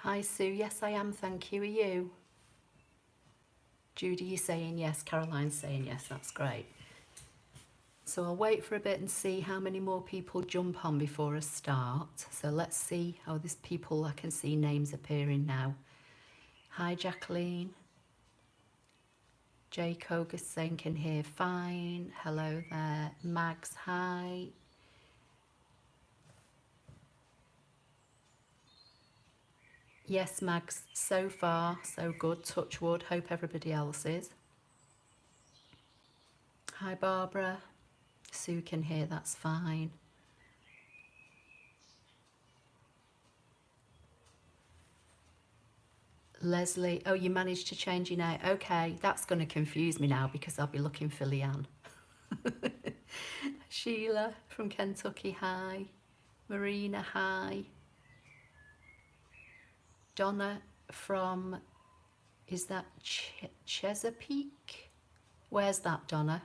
Hi Sue, yes I am, thank you. Are you? Judy, you're saying yes. Caroline's saying yes, that's great. So I'll wait for a bit and see how many more people jump on before I start. So let's see how there's people, I can see names appearing now. Hi Jacqueline. Jay Koga saying can hear fine. Hello there. Mags, hi. Yes, Mags, so far, so good. Touch wood. Hope everybody else is. Hi, Barbara. Sue can hear, that's fine. Leslie, oh, you managed to change your name. Okay, that's going to confuse me now because I'll be looking for Leanne. Sheila from Kentucky, hi. Marina, hi. Donna from, is that Chesapeake? Where's that, Donna?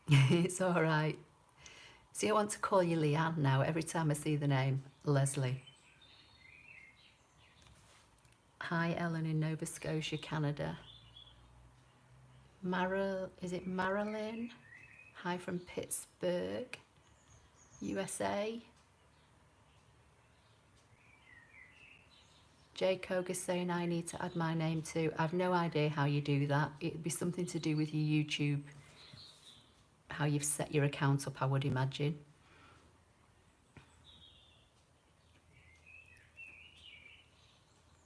It's all right. See, I want to call you Leanne now every time I see the name Leslie. Hi, Ellen in Nova Scotia, Canada. Is it Marilyn? Hi from Pittsburgh, USA. Jay Koga saying I need to add my name too. I've no idea how you do that. It'd be something to do with your YouTube, how you've set your account up, I would imagine.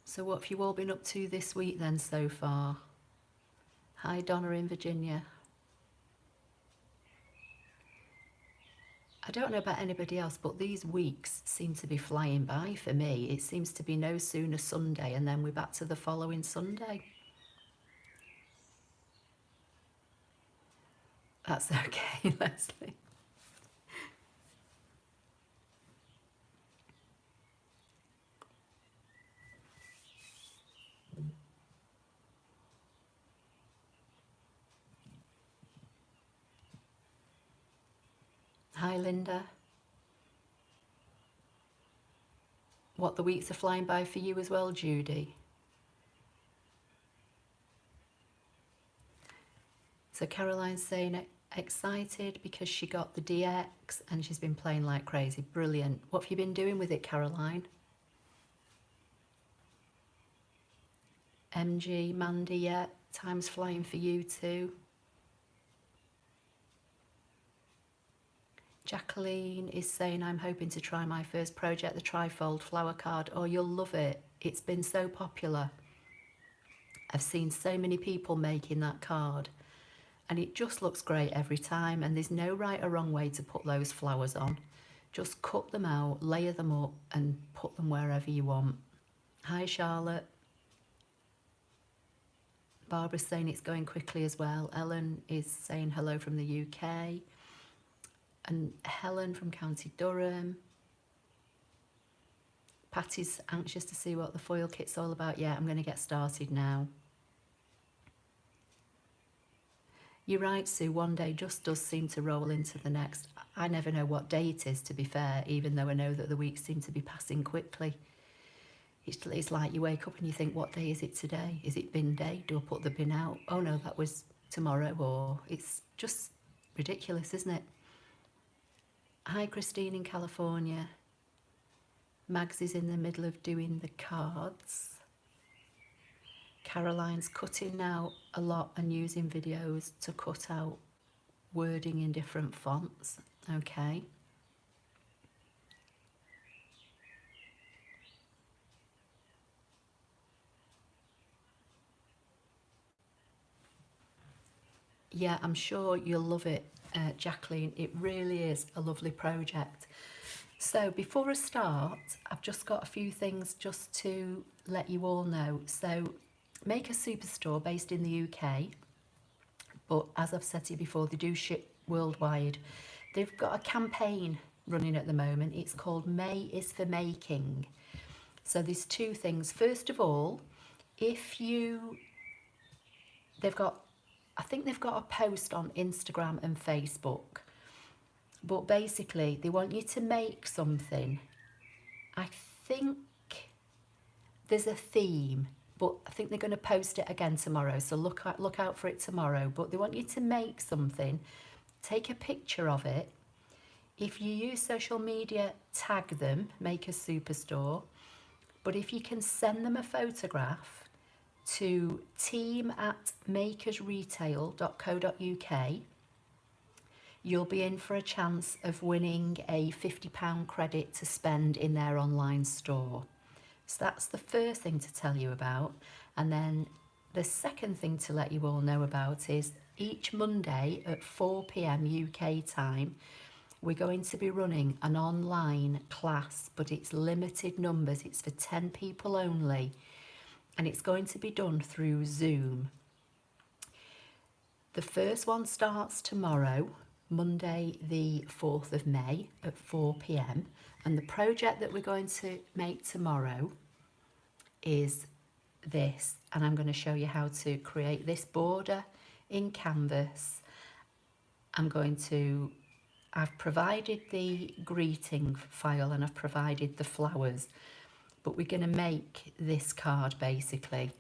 So what have you all been up to this week then so far? Hi Donna in Virginia. I don't know about anybody else, but these weeks seem to be flying by for me. It seems to be no sooner Sunday and then we're back to the following Sunday. That's okay, Leslie. Hi Linda. What, the weeks are flying by for you as well, Judy? So Caroline's saying excited because she got the DX and she's been playing like crazy. Brilliant. What have you been doing with it, Caroline? MG, Mandy, yeah, time's flying for you too. Jacqueline is saying I'm hoping to try my first project, the trifold flower card. Oh, you'll love it. It's been so popular. I've seen so many people making that card and it just looks great every time, and there's no right or wrong way to put those flowers on. Just cut them out, layer them up and put them wherever you want. Hi Charlotte. Barbara's saying it's going quickly as well. Ellen is saying hello from the UK. And Helen from County Durham. Patty's anxious to see what the foil kit's all about. Yeah, I'm going to get started now. You're right, Sue, one day just does seem to roll into the next. I never know what day it is, to be fair, even though I know that the weeks seem to be passing quickly. It's like you wake up and you think, what day is it today? Is it bin day? Do I put the bin out? Oh no, that was tomorrow. Or it's just ridiculous, isn't it? Hi Christine in California. Mags is in the middle of doing the cards. Caroline's cutting out a lot and using videos to cut out wording in different fonts. Okay. Yeah, I'm sure you'll love it, Jacqueline. It really is a lovely project. So before I start, I've just got a few things just to let you all know. So Maker Superstore based in the UK, but as I've said to you before, they do ship worldwide. They've got a campaign running at the moment. It's called May is for Making. So there's two things. First of all, I think they've got a post on Instagram and Facebook. But basically they want you to make something. I think there's a theme, but I think they're going to post it again tomorrow, so look out for it tomorrow. But they want you to make something, take a picture of it. If you use social media, tag them, make a superstore. But if you can send them a photograph to team@makersretail.co.uk, you'll be in for a chance of winning a £50 credit to spend in their online store. So that's the first thing to tell you about. And then the second thing to let you all know about is each Monday at 4 p.m. UK time, we're going to be running an online class, but it's limited numbers. It's for 10 people only, and it's going to be done through Zoom. The first one starts tomorrow, Monday the 4th of May at 4 p.m. And the project that we're going to make tomorrow is this, and I'm going to show you how to create this border in Canvas. I've provided the greeting file and I've provided the flowers, but we're going to make this card basically,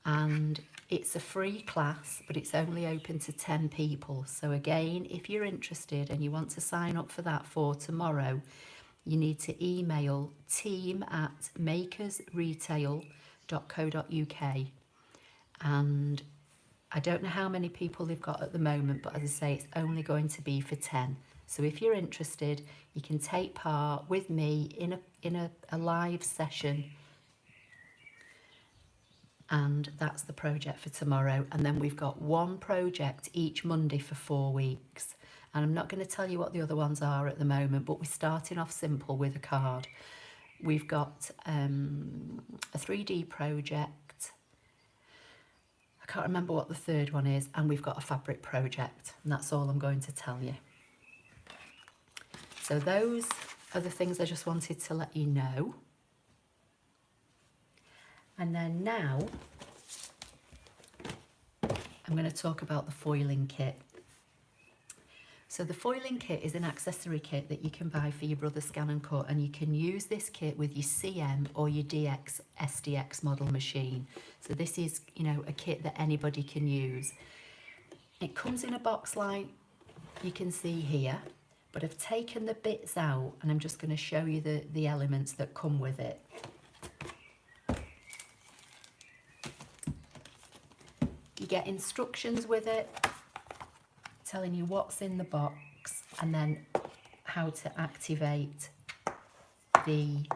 and it's a free class, but it's only open to 10 people. So again, if you're interested and you want to sign up for that for tomorrow, you need to email team@makersretail.co.uk, and I don't know how many people they've got at the moment, but as I say, it's only going to be for 10. So if you're interested, you can take part with me in a live session, and that's the project for tomorrow. And then we've got one project each Monday for 4 weeks. And I'm not going to tell you what the other ones are at the moment, but we're starting off simple with a card. We've got a 3D project. I can't remember what the third one is, and we've got a fabric project, and that's all I'm going to tell you. So those are the things I just wanted to let you know. And then now I'm going to talk about the foiling kit. So the foiling kit is an accessory kit that you can buy for your Brother ScanNCut, and you can use this kit with your CM or your DX SDX model machine. So this is, you know, a kit that anybody can use. It comes in a box like you can see here, but I've taken the bits out and I'm just going to show you the elements that come with it. You get instructions with it, telling you what's in the box and then how to activate the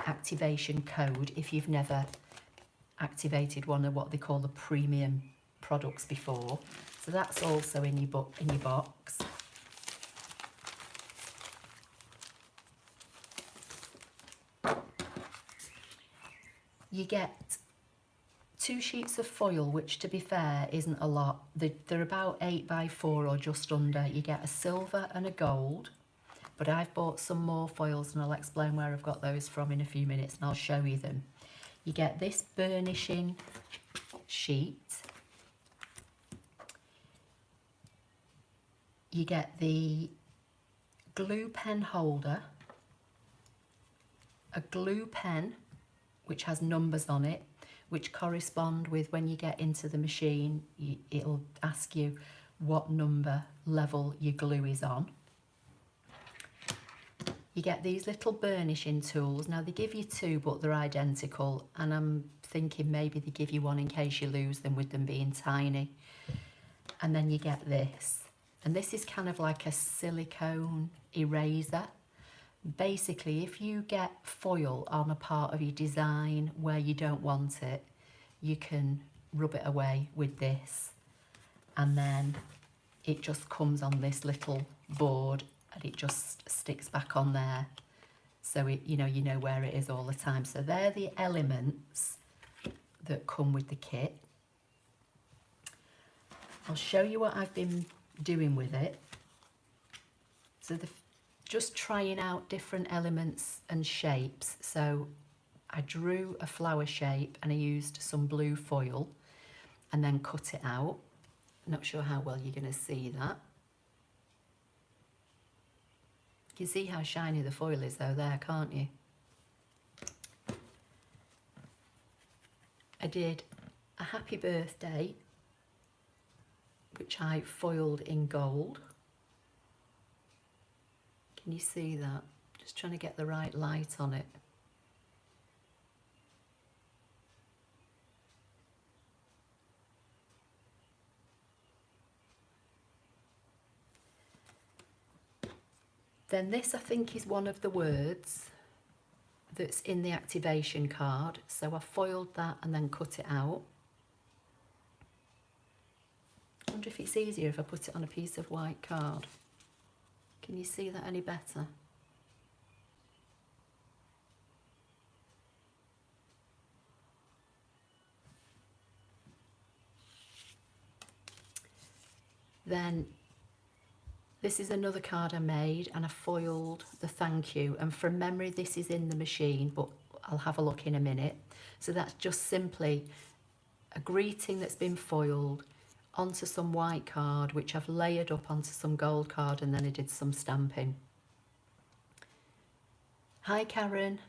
activation code if you've never activated one of what they call the premium products before. So that's also in your box. You get 2 sheets of foil, which to be fair isn't a lot. They're about 8x4 or just under. You get a silver and a gold, but I've bought some more foils and I'll explain where I've got those from in a few minutes and I'll show you them. You get this burnishing sheet. You get the glue pen holder, a glue pen which has numbers on it, which correspond with when you get into the machine, it'll ask you what number level your glue is on. You get these little burnishing tools. Now they give you 2, but they're identical, and I'm thinking maybe they give you 1 in case you lose them, with them being tiny. And then you get this, and this is kind of like a silicone eraser. Basically, if you get foil on a part of your design where you don't want it, you can rub it away with this, and then it just comes on this little board and it just sticks back on there, so you know where it is all the time. So they're the elements that come with the kit. I'll show you what I've been doing with it. So just trying out different elements and shapes. So I drew a flower shape and I used some blue foil and then cut it out. Not sure how well you're going to see that. You can see how shiny the foil is though there, can't you? I did a happy birthday, which I foiled in gold. Can you see that? Just trying to get the right light on it. Then this, I think, is one of the words that's in the activation card. So I foiled that and then cut it out. I wonder if it's easier if I put it on a piece of white card. Can you see that any better? Then this is another card I made and I foiled the thank you, and from memory this is in the machine, but I'll have a look in a minute. So that's just simply a greeting that's been foiled onto some white card, which I've layered up onto some gold card, and then I did some stamping. Hi Karen.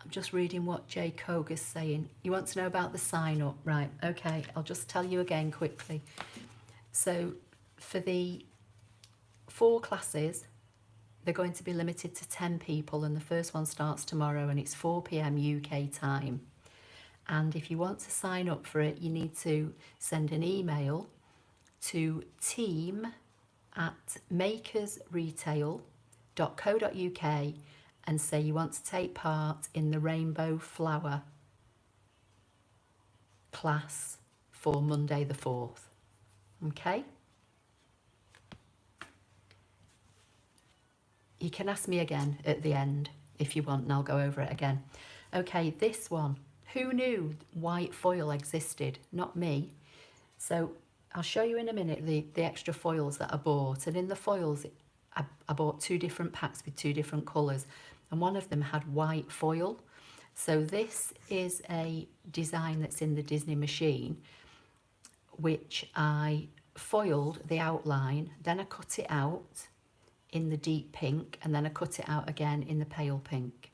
I'm just reading what Jay Koga's saying. You want to know about the sign up? Right, okay, I'll just tell you again quickly. So for the 4 classes, they're going to be limited to 10 people, and the first one starts tomorrow and it's 4 p.m. UK time. And if you want to sign up for it, you need to send an email to team@makersretail.co.uk and say you want to take part in the Rainbow Flower class for Monday the 4th. Okay? You can ask me again at the end if you want, and I'll go over it again. Okay, this one. Who knew white foil existed? Not me. So I'll show you in a minute the extra foils that I bought. And in the foils, I bought 2 different packs with 2 different colours. And one of them had white foil. So this is a design that's in the Disney machine, which I foiled the outline, then I cut it out in the deep pink, and then I cut it out again in the pale pink.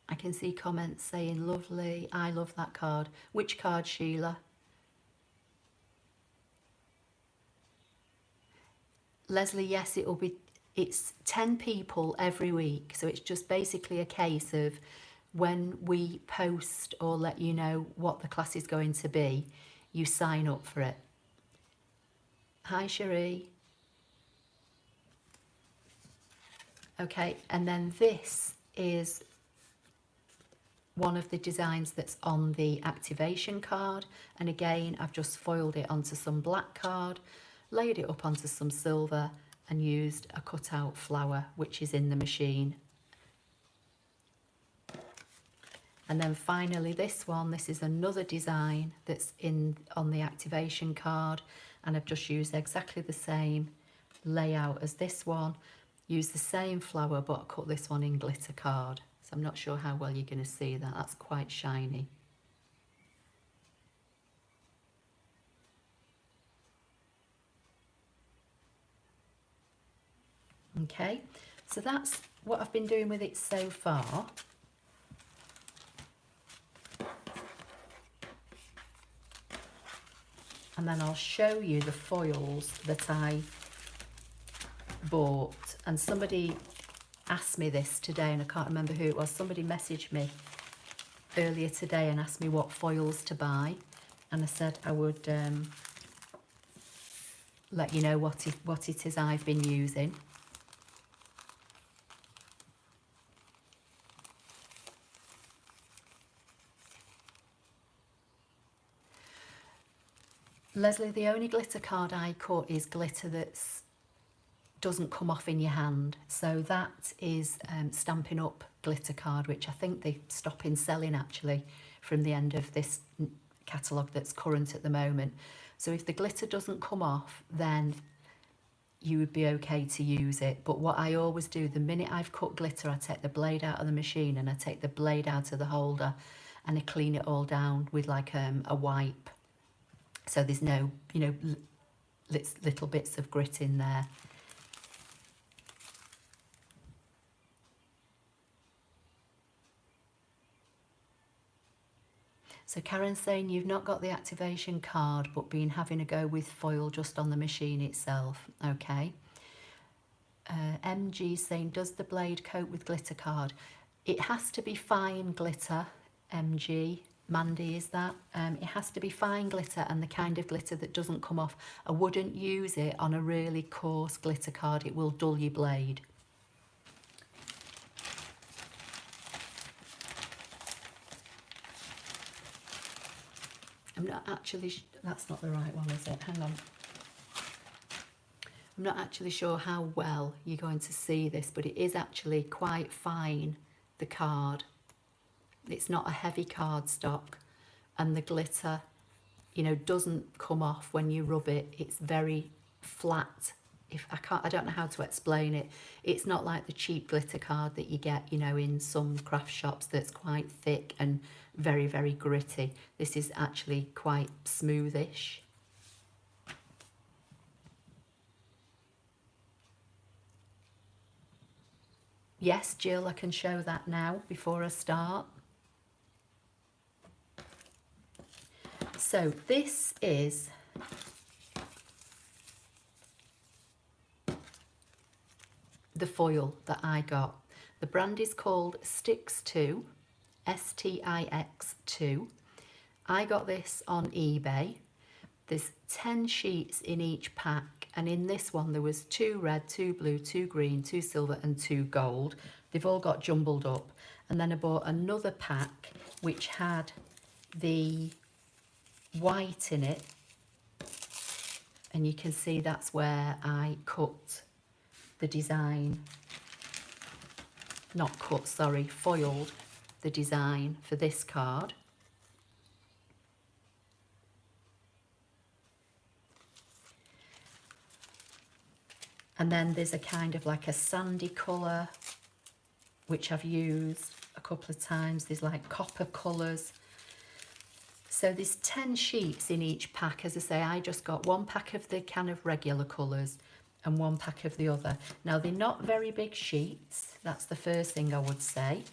I can see comments saying lovely, I love that card. Which card, Sheila? Leslie, yes, it's 10 people every week, so it's just basically a case of when we post or let you know what the class is going to be, you sign up for it. Hi Cherie. Okay, and then this is one of the designs that's on the activation card, and again I've just foiled it onto some black card, laid it up onto some silver and used a cutout flower which is in the machine. And then finally this one, this is another design that's on the activation card, and I've just used exactly the same layout as this one, used the same flower, but I cut this one in glitter card. So I'm not sure how well you're going to see that, that's quite shiny. Okay, so that's what I've been doing with it so far. And then I'll show you the foils that I bought. And somebody asked me this today, and I can't remember who it was. Somebody messaged me earlier today and asked me what foils to buy. And I said I would let you know what it is I've been using. Leslie, the only glitter card I cut is glitter that doesn't come off in your hand. So that is Stampin' Up glitter card, which I think they're stopping selling actually from the end of this catalogue that's current at the moment. So if the glitter doesn't come off, then you would be okay to use it. But what I always do, the minute I've cut glitter, I take the blade out of the machine and I take the blade out of the holder and I clean it all down with like a wipe. So there's no, you know, little bits of grit in there. So Karen's saying you've not got the activation card but been having a go with foil just on the machine itself. Okay. MG saying, does the blade coat with glitter card? It has to be fine glitter, MG. Mandy, is that? It has to be fine glitter and the kind of glitter that doesn't come off. I wouldn't use it on a really coarse glitter card. It will dull your blade. I'm not actually, that's not the right one, is it? Hang on. I'm not actually sure how well you're going to see this, but it is actually quite fine, the card. It's not a heavy cardstock, and the glitter, you know, doesn't come off when you rub it. It's very flat. I don't know how to explain it. It's not like the cheap glitter card that you get, you know, in some craft shops that's quite thick and very, very gritty. This is actually quite smoothish. Yes, Jill, I can show that now before I start. So this is the foil that I got. The brand is called Stix2, STIX2. I got this on eBay. There's 10 sheets in each pack, and in this one there was 2 red, 2 blue, 2 green, 2 silver and 2 gold. They've all got jumbled up. And then I bought another pack which had the white in it, and you can see that's where I cut the design, not cut, sorry, foiled the design for this card. And then there's a kind of like a sandy colour which I've used a couple of times. There's like copper colours. So there's 10 sheets in each pack. As I say, I just got 1 pack of the kind of regular colours and 1 pack of the other. Now they're not very big sheets. That's the first thing I would say.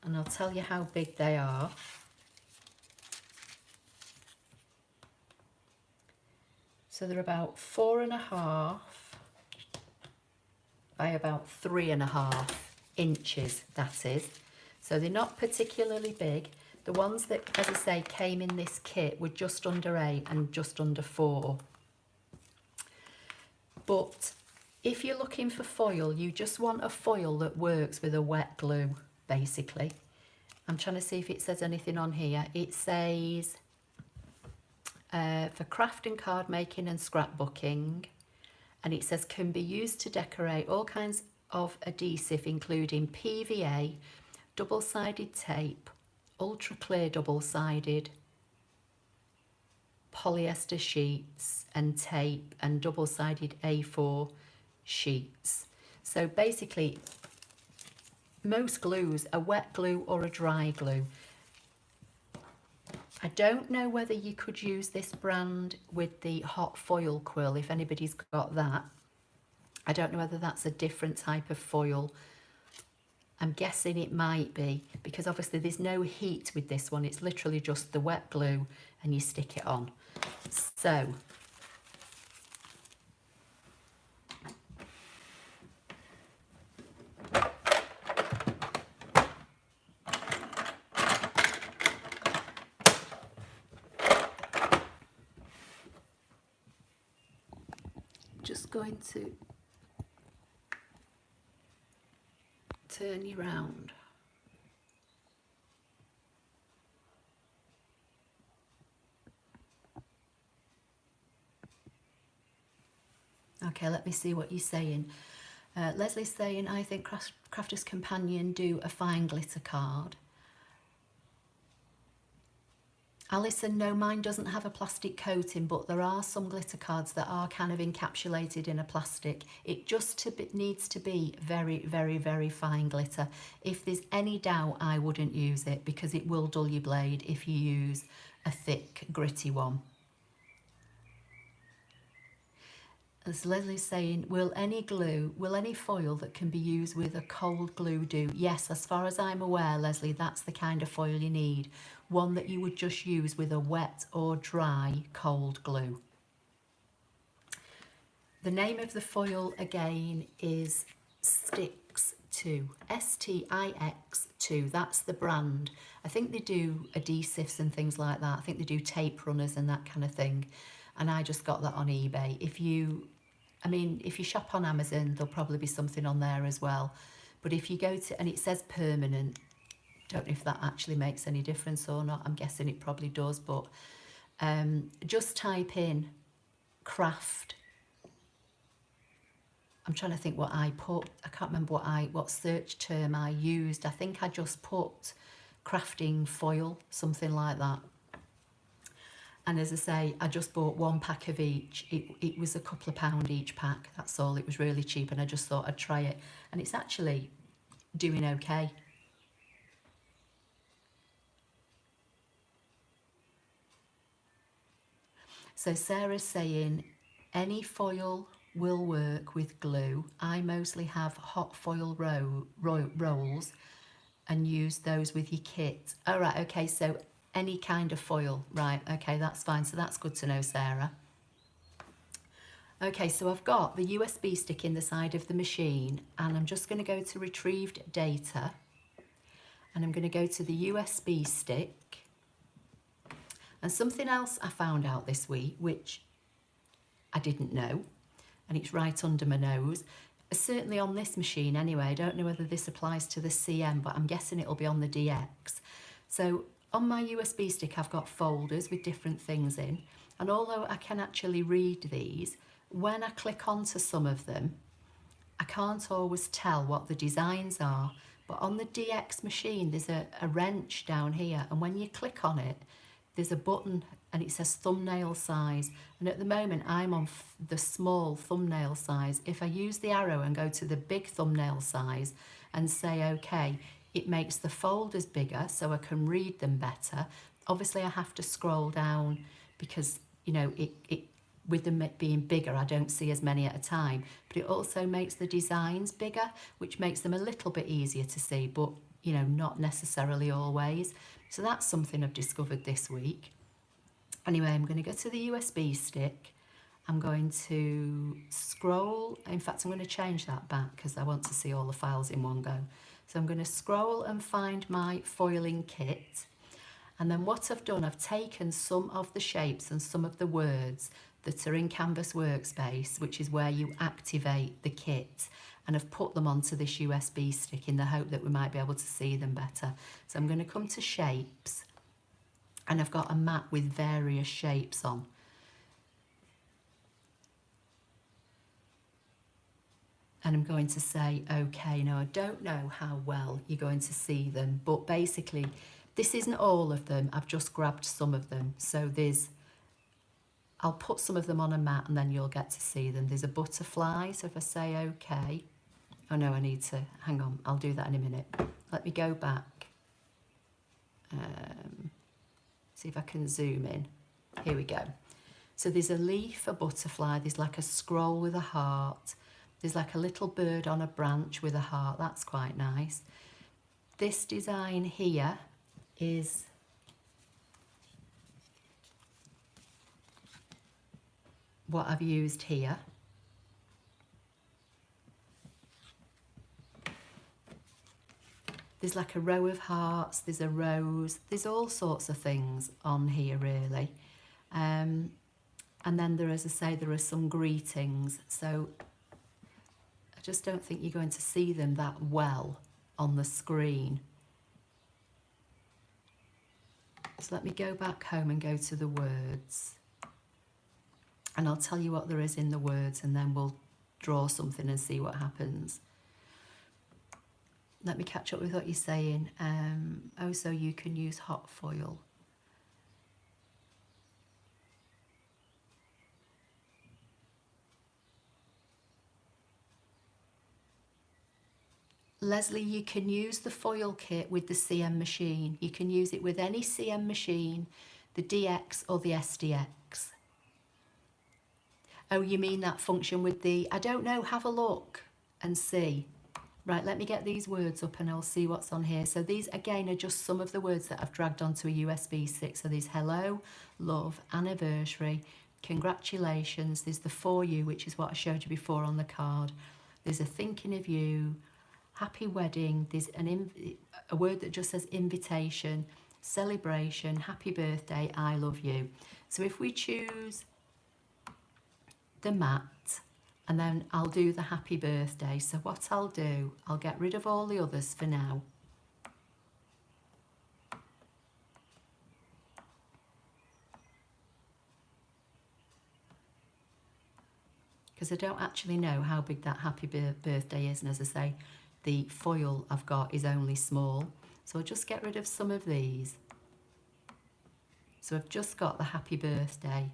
And I'll tell you how big they are. So they're about 4.5 by about 3.5 inches, that is. So they're not particularly big. The ones that, as I say, came in this kit were just under 8 and just under 4. But if you're looking for foil, you just want a foil that works with a wet glue, basically. I'm trying to see if it says anything on here. It says for craft and card making and scrapbooking, and it says can be used to decorate all kinds of adhesive, including PVA, double-sided tape, ultra clear double-sided, polyester sheets and tape, and double-sided A4 sheets. So basically most glues are wet glue or a dry glue. I don't know whether you could use this brand with the hot foil quill, if anybody's got that. I don't know whether that's a different type of foil. I'm guessing it might be, because obviously there's no heat with this one. It's literally just the wet glue and you stick it on. So just going to turn you round. Okay, let me see what you're saying. Leslie's saying, I think Crafter's Companion do a fine glitter card. Alison, no, mine doesn't have a plastic coating, but there are some glitter cards that are kind of encapsulated in a plastic. It just needs to be very, very, very fine glitter. If there's any doubt, I wouldn't use it because it will dull your blade if you use a thick, gritty one. As Leslie's saying, will any foil that can be used with a cold glue do? Yes, as far as I'm aware, Leslie, that's the kind of foil you need. One that you would just use with a wet or dry cold glue. The name of the foil again is Stix 2, STIX 2, that's the brand. I think they do adhesives and things like that. I think they do tape runners and that kind of thing. And I just got that on eBay. If you shop on Amazon, there'll probably be something on there as well. But if you go to, and it says permanent, don't know if that actually makes any difference or not. I'm guessing it probably does, but just type in craft. I'm trying to think what I put. I can't remember what search term I used. I think I just put crafting foil, something like that. And as I say, I just bought one pack of each. It was a couple of pound each pack, that's all. It was really cheap and I just thought I'd try it. And it's actually doing okay. So Sarah's saying, any foil will work with glue. I mostly have hot foil rolls and use those with your kit. All right, okay, so any kind of foil, right, okay, that's fine. So that's good to know, Sarah. Okay, so I've got the USB stick in the side of the machine and I'm just going to go to retrieved data and I'm going to go to the USB stick. And something else I found out this week, which I didn't know, and it's right under my nose, certainly on this machine anyway. I don't know whether this applies to the CM, but I'm guessing it'll be on the DX. So on my USB stick, I've got folders with different things in. And although I can actually read these, when I click onto some of them, I can't always tell what the designs are. But on the DX machine, there's a wrench down here. And when you click on it, there's a button and it says thumbnail size. And at the moment, I'm on the small thumbnail size. If I use the arrow and go to the big thumbnail size and say, okay, it makes the folders bigger so I can read them better. Obviously, I have to scroll down because, you know, with them being bigger, I don't see as many at a time. But it also makes the designs bigger, which makes them a little bit easier to see, but, you know, not necessarily always. So that's something I've discovered this week. Anyway, I'm going to go to the USB stick. I'm going to scroll. In fact, I'm going to change that back because I want to see all the files in one go. So I'm going to scroll and find my foiling kit. And then what I've done, I've taken some of the shapes and some of the words that are in Canvas Workspace, which is where you activate the kit, and I've put them onto this USB stick in the hope that we might be able to see them better. So I'm going to come to shapes, and I've got a map with various shapes on. And I'm going to say, okay, now I don't know how well you're going to see them, but basically this isn't all of them, I've just grabbed some of them. So I'll put some of them on a mat and then you'll get to see them. There's a butterfly, so if I say okay, oh no, I need to, hang on, I'll do that in a minute. Let me go back, see if I can zoom in. Here we go. So there's a leaf, a butterfly, there's like a scroll with a heart, there's like a little bird on a branch with a heart, that's quite nice. This design here is what I've used here. There's like a row of hearts, there's a rose, there's all sorts of things on here really. And then there, as I say, there are some greetings. So I just don't think you're going to see them that well on the screen. So let me go back home and go to the words. And I'll tell you what there is in the words and then we'll draw something and see what happens. Let me catch up with what you're saying. Oh, so you can use hot foil. Leslie, you can use the foil kit with the CM machine. You can use it with any CM machine, the DX or the SDX. Oh, you mean that function with the, I don't know, have a look and see. Right, let me get these words up and I'll see what's on here. So these, again, are just some of the words that I've dragged onto a USB stick. So there's hello, love, anniversary, congratulations. There's the for you, which is what I showed you before on the card. There's a thinking of you, happy wedding. There's a word that just says invitation, celebration, happy birthday, I love you. So if we choose the mat, and then I'll do the happy birthday. So what I'll do, I'll get rid of all the others for now. Because I don't actually know how big that happy birthday is. And as I say, the foil I've got is only small. So I'll just get rid of some of these. So I've just got the happy birthday.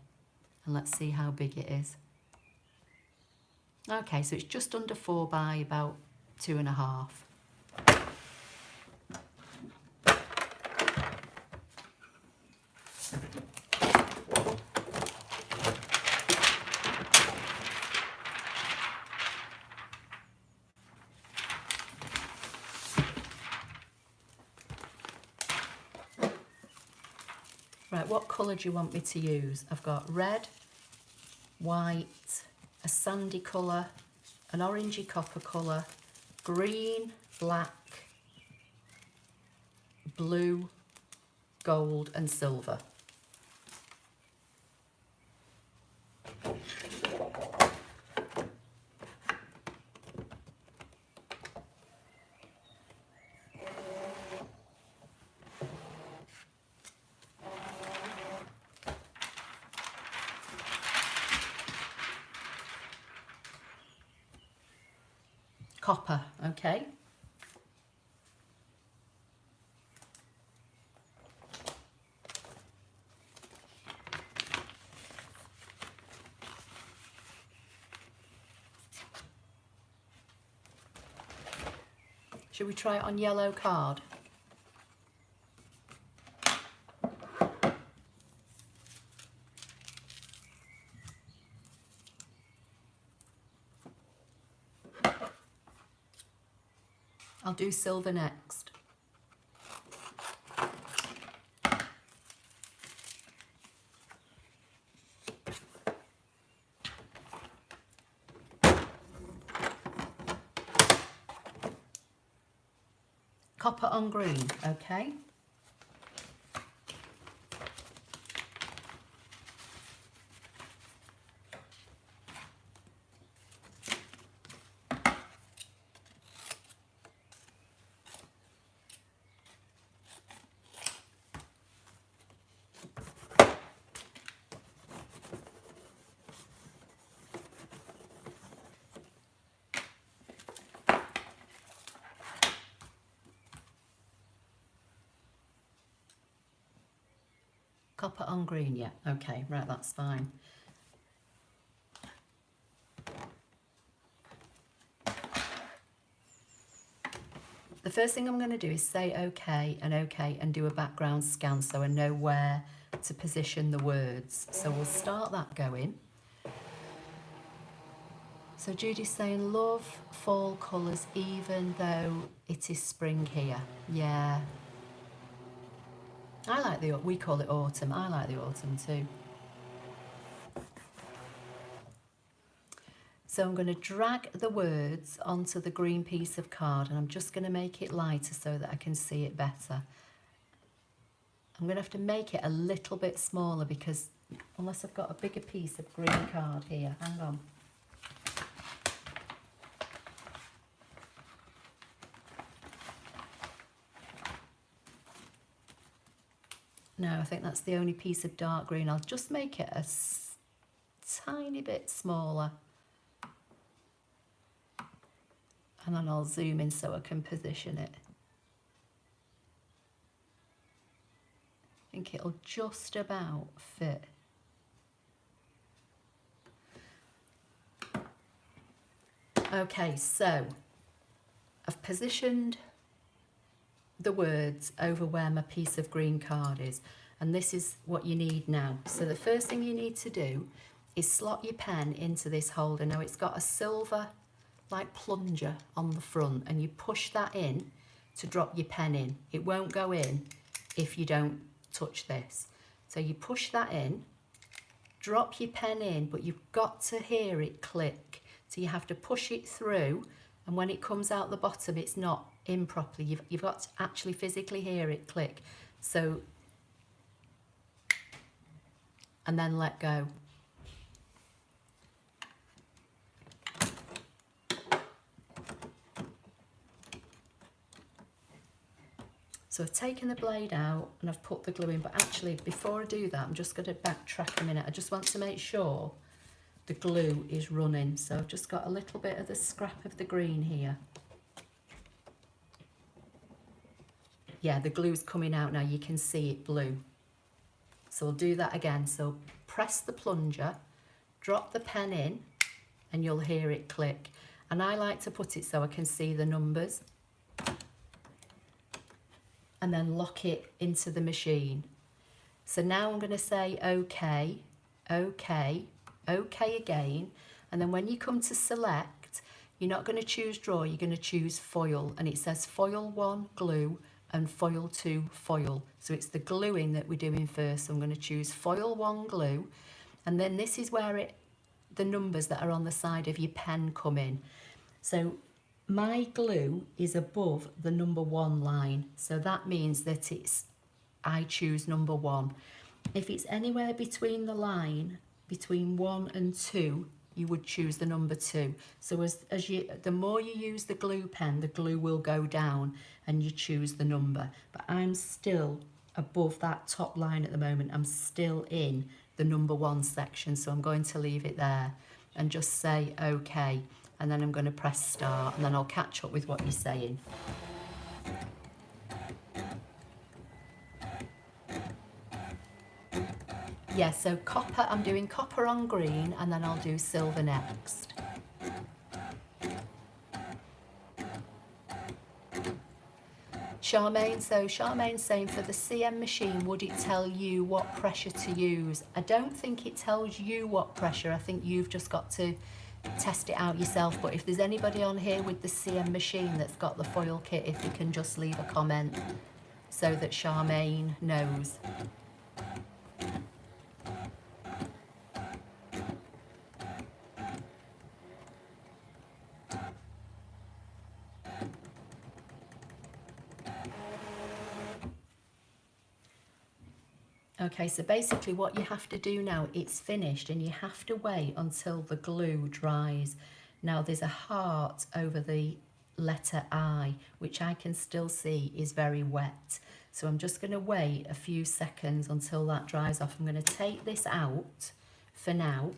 And let's see how big it is. Okay, so it's just under 4 by about 2.5. Right, what colour do you want me to use? I've got red, white, a sandy colour, an orangey copper colour, green, black, blue, gold and silver. Copper, okay. Should we try it on yellow card? I'll do silver next. Copper on green, okay. Copper on green, yeah, okay, right, that's fine. The first thing I'm going to do is say okay and do a background scan so I know where to position the words. So we'll start that going. So Judy's saying love fall colours even though it is spring here. Yeah. I like we call it autumn. I like the autumn too. So I'm going to drag the words onto the green piece of card and I'm just going to make it lighter so that I can see it better. I'm going to have to make it a little bit smaller because unless I've got a bigger piece of green card here, hang on. No, I think that's the only piece of dark green. I'll just make it a tiny bit smaller. And then I'll zoom in so I can position it. I think it'll just about fit. Okay, so I've positioned the words over where my piece of green card is, and this is what you need now. So the first thing you need to do is slot your pen into this holder. Now it's got a silver like plunger on the front, and you push that in to drop your pen in. It won't go in if you don't touch this. So you push that in, drop your pen in, but you've got to hear it click. So you have to push it through, and when it comes out the bottom, it's not in properly. You've got to actually physically hear it click. So, and then let go. So I've taken the blade out and I've put the glue in, but actually before I do that, I'm just going to backtrack a minute. I just want to make sure the glue is running. So I've just got a little bit of the scrap of the green here. Yeah, the glue's coming out now, you can see it blue. So we'll do that again. So press the plunger, drop the pen in, and you'll hear it click. And I like to put it so I can see the numbers. And then lock it into the machine. So now I'm going to say OK, OK, OK again. And then when you come to select, you're not going to choose draw, you're going to choose foil. And it says foil 1 glue and foil 2 foil. So it's the gluing that we're doing first. So I'm going to choose foil 1 glue. And then this is where the numbers that are on the side of your pen come in. So my glue is above the number 1 line, so that means that I choose number 1. If it's anywhere between the line, between 1 and 2, you would choose the number 2. So the more you use the glue pen, the glue will go down and you choose the number. But I'm still above that top line at the moment. I'm still in the number 1 section, so I'm going to leave it there and just say OK. And then I'm going to press start, and then I'll catch up with what you're saying. Yeah, so copper, I'm doing copper on green, and then I'll do silver next. Charmaine, so Charmaine's saying for the CM machine, would it tell you what pressure to use? I don't think it tells you what pressure. I think you've just got to test it out yourself. But if there's anybody on here with the CM machine that's got the foil kit, if you can just leave a comment so that Charmaine knows. Okay, so basically what you have to do now, it's finished and you have to wait until the glue dries. Now there's a heart over the letter I, which I can still see is very wet. So I'm just going to wait a few seconds until that dries off. I'm going to take this out for now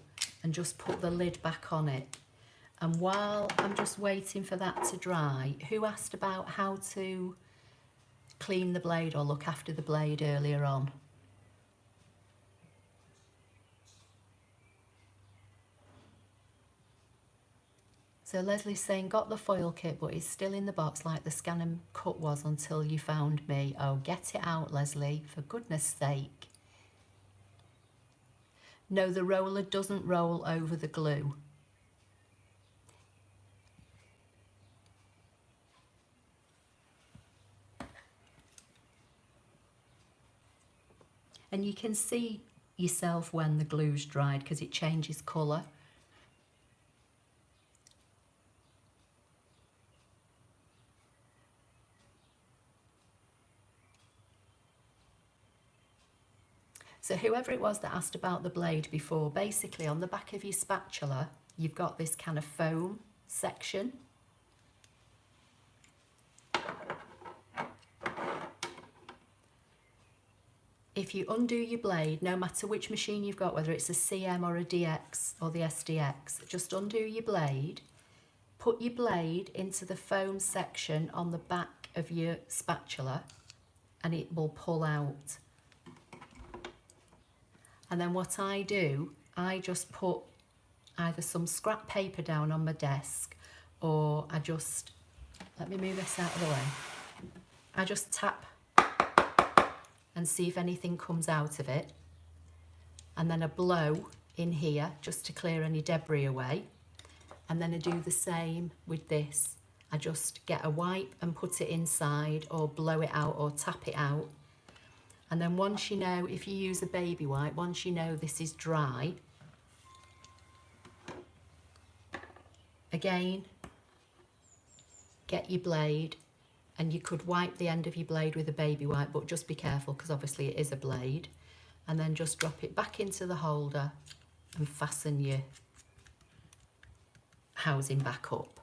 and just put the lid back on it. And while I'm just waiting for that to dry, who asked about how to clean the blade or look after the blade earlier on? So Leslie's saying, got the foil kit, but it's still in the box like the ScanNCut was until you found me. Oh, get it out, Leslie, for goodness sake. No, the roller doesn't roll over the glue. And you can see yourself when the glue's dried because it changes colour. So whoever it was that asked about the blade before, basically on the back of your spatula, you've got this kind of foam section. If you undo your blade, no matter which machine you've got, whether it's a CM or a DX or the SDX, just undo your blade, put your blade into the foam section on the back of your spatula and it will pull out. And then what I do, I just put either some scrap paper down on my desk or I just let me move this out of the way. I just tap and see if anything comes out of it. And then I blow in here just to clear any debris away. And then I do the same with this. I just get a wipe and put it inside, or blow it out or tap it out. And then once you know, if you use a baby wipe, once you know this is dry, again, get your blade, and you could wipe the end of your blade with a baby wipe, but just be careful because obviously it is a blade. And then just drop it back into the holder and fasten your housing back up.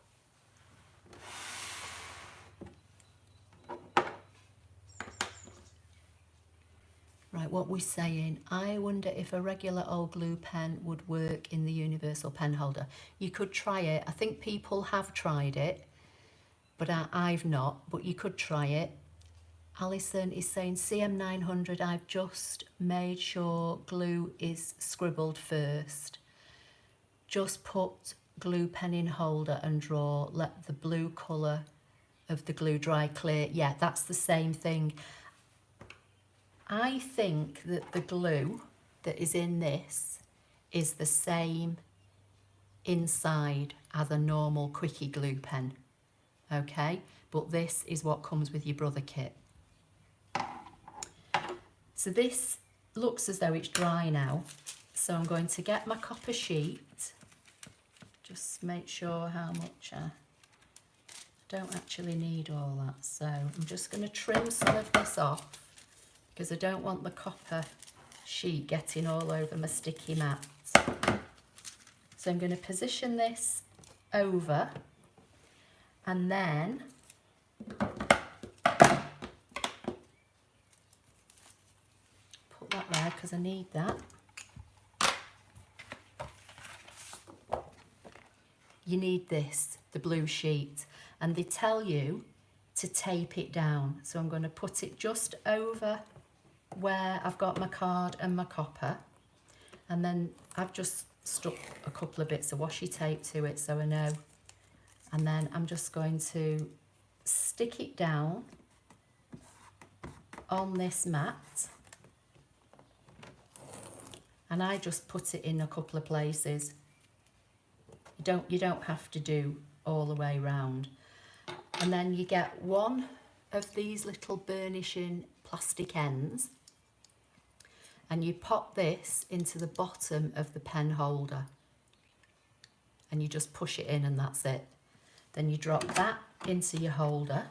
Right, what we're saying, I wonder if a regular old glue pen would work in the universal pen holder. You could try it. I think people have tried it, but I've not, but you could try it. Alison is saying, CM900, I've just made sure glue is scribbled first. Just put glue pen in holder and draw, let the blue colour of the glue dry clear. Yeah, that's the same thing. I think that the glue that is in this is the same inside as a normal quickie glue pen, okay? But this is what comes with your Brother kit. So this looks as though it's dry now. So I'm going to get my copper sheet, just make sure how much I don't actually need all that. So I'm just going to trim some of this off, because I don't want the copper sheet getting all over my sticky mat. So I'm going to position this over, and then put that there because I need that. You need this, the blue sheet, and they tell you to tape it down. So I'm going to put it just over where I've got my card and my copper, and then I've just stuck a couple of bits of washi tape to it so I know, and then I'm just going to stick it down on this mat, and I just put it in a couple of places. You don't have to do all the way round. And then you get one of these little burnishing plastic ends, and you pop this into the bottom of the pen holder, and you just push it in, and that's it. Then you drop that into your holder.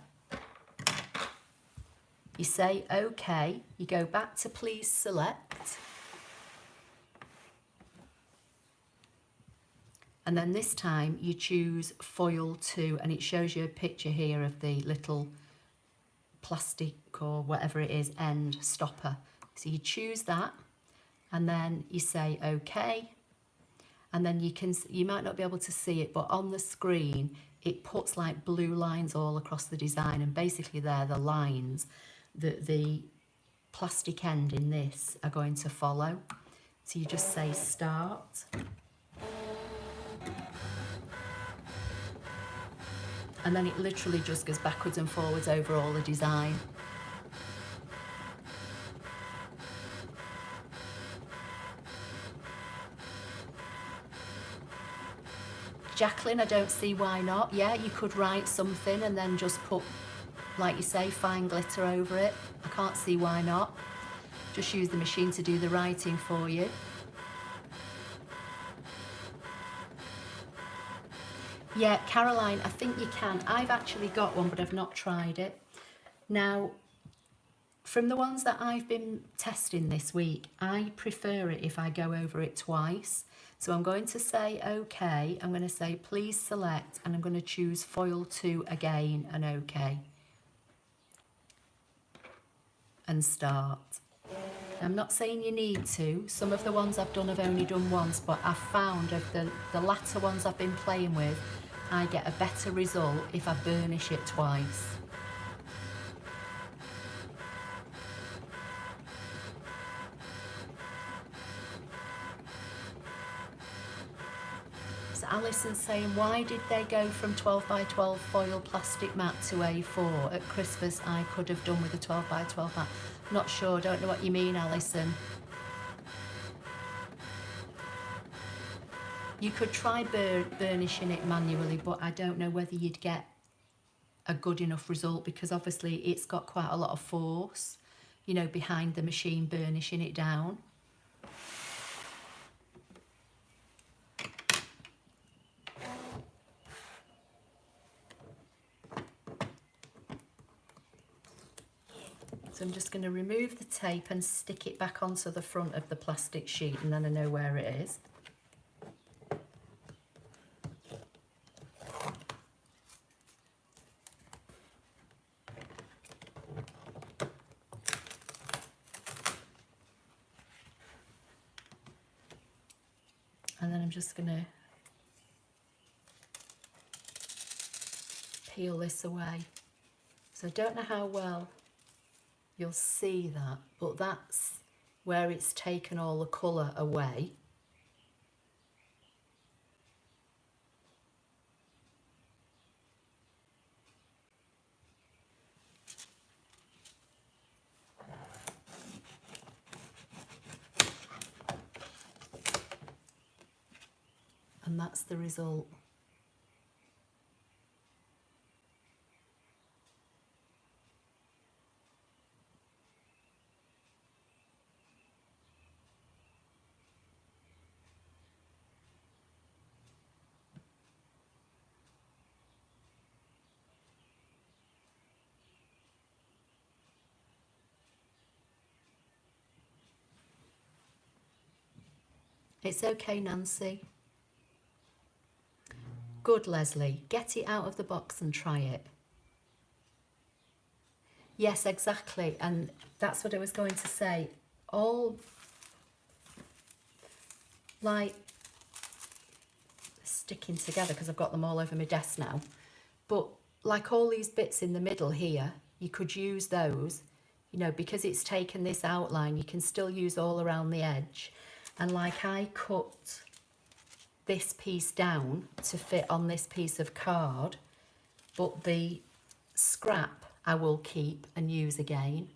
You say OK, you go back to please select, and then this time you choose foil 2, and it shows you a picture here of the little plastic or whatever it is end stopper. So you choose that, and then you say OK, and then you might not be able to see it, but on the screen it puts like blue lines all across the design, and basically they're the lines that the plastic end in this are going to follow. So you just say start, and then it literally just goes backwards and forwards over all the design. Jacqueline, I don't see why not. Yeah, you could write something and then just put, like you say, fine glitter over it. I can't see why not. Just use the machine to do the writing for you. Yeah, Caroline, I think you can. I've actually got one, but I've not tried it. Now, from the ones that I've been testing this week, I prefer it if I go over it twice. So I'm going to say OK, I'm going to say please select, and I'm going to choose foil 2 again and OK. And start. I'm not saying you need to. Some of the ones I've done I've only done once, but I've found of the latter ones I've been playing with, I get a better result if I burnish it twice. So Alison's saying, why did they go from 12 by 12 foil plastic mat to A4? At Christmas I could have done with a 12 by 12 mat. Not sure, don't know what you mean, Alison. You could try burnishing it manually, but I don't know whether you'd get a good enough result, because obviously it's got quite a lot of force, you know, behind the machine burnishing it down. So I'm just going to remove the tape and stick it back onto the front of the plastic sheet, and then I know where it is. And then I'm just going to peel this away. So I don't know how well you'll see that, but that's where it's taken all the colour away. And that's the result. It's okay, Nancy. Good, Leslie. Get it out of the box and try it. Yes, exactly. And that's what I was going to say. All like sticking together, because I've got them all over my desk now. But like all these bits in the middle here, you could use those, you know, because it's taken this outline, you can still use all around the edge. And like I cut this piece down to fit on this piece of card, but the scrap I will keep and use again.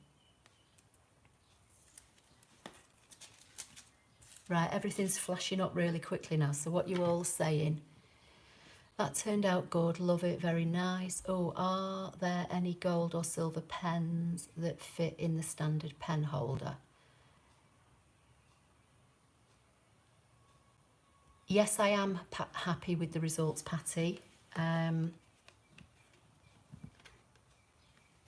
Right, everything's flashing up really quickly now, so what you all saying? That turned out good, love it, very nice. Oh, are there any gold or silver pens that fit in the standard pen holder? Yes, I am happy with the results, Patty. As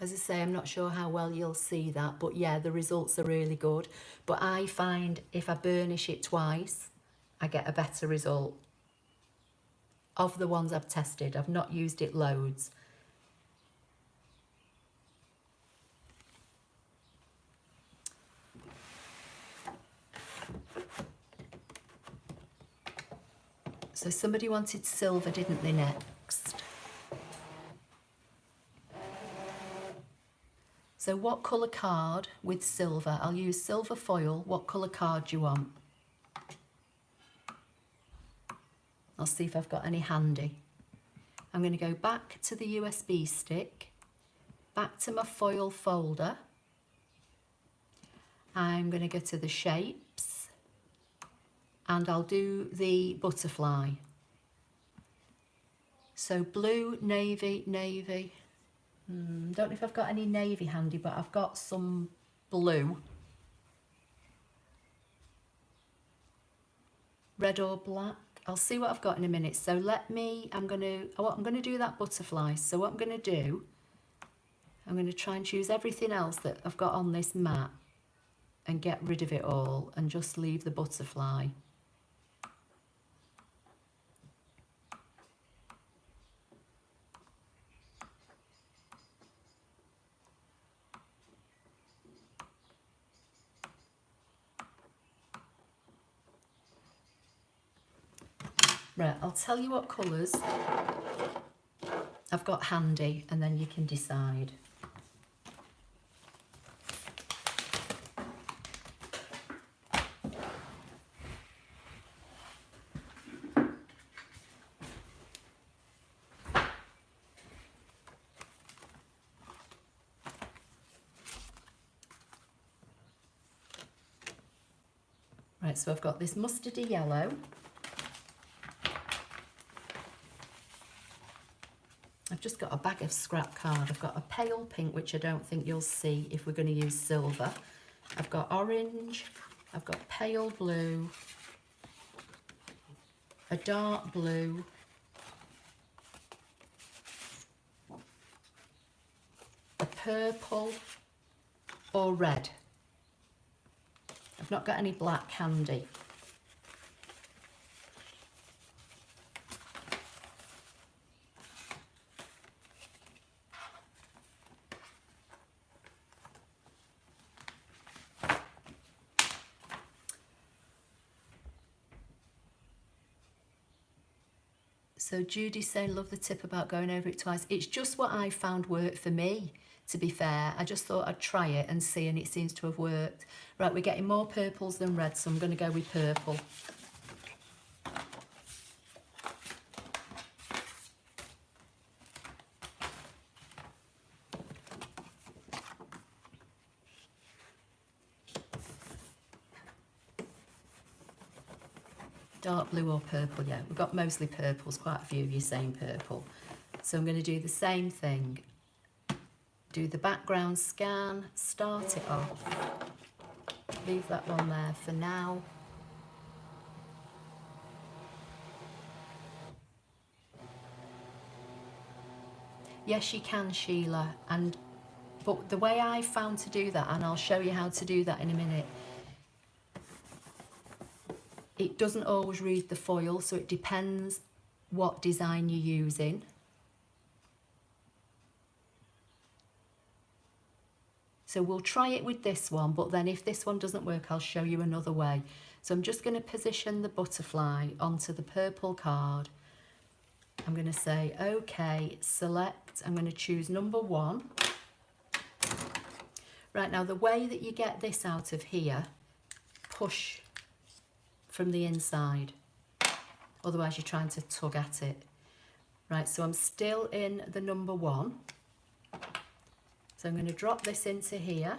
I say, I'm not sure how well you'll see that, but yeah, the results are really good. But I find if I burnish it twice, I get a better result. Of the ones I've tested, I've not used it loads. So somebody wanted silver, didn't they, next? So what colour card with silver? I'll use silver foil. What colour card do you want? I'll see if I've got any handy. I'm going to go back to the USB stick, back to my foil folder. I'm going to go to the shapes and I'll do the butterfly. So blue, navy, navy. Don't know if I've got any navy handy, but I've got some blue. Red or black. I'll see what I've got in a minute. So I'm going to do that butterfly. So what I'm going to do, I'm going to try and choose everything else that I've got on this mat and get rid of it all and just leave the butterfly. Right, I'll tell you what colours I've got handy and then you can decide. Right, so I've got this mustardy yellow. I've just got a bag of scrap card. I've got a pale pink, which I don't think you'll see if we're going to use silver. I've got orange, I've got pale blue, a dark blue, a purple or red. I've not got any black handy. So Judy's saying, love the tip about going over it twice. It's just what I found worked for me, to be fair. I just thought I'd try it and see, and it seems to have worked. Right, we're getting more purples than reds, so I'm going to go with purple. Dark blue or purple, yeah. We've got mostly purples, quite a few of you saying purple. So I'm going to do the same thing. Do the background scan, start it off. Leave that one there for now. Yes, you can, Sheila. But the way I found to do that, and I'll show you how to do that in a minute, it doesn't always read the foil, so it depends what design you're using. So we'll try it with this one, but then if this one doesn't work, I'll show you another way. So I'm just going to position the butterfly onto the purple card. I'm going to say, okay, select. I'm going to choose number 1. Right, now the way that you get this out of here, push from the inside. Otherwise you're trying to tug at it. Right, so I'm still in the number 1. So I'm going to drop this into here,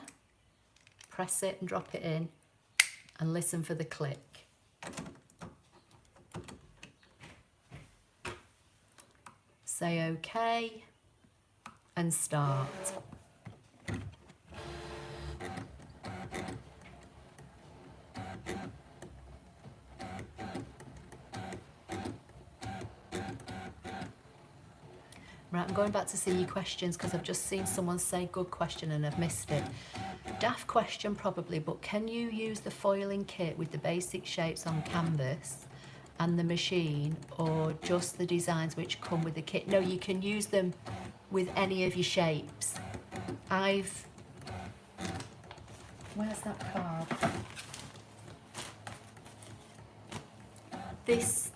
press it and drop it in, and listen for the click. Say OK, and start. Right, I'm going back to see your questions because I've just seen someone say good question and I've missed it. Daft question probably, but can you use the foiling kit with the basic shapes on canvas and the machine, or just the designs which come with the kit? No, you can use them with any of your shapes. Where's that card? This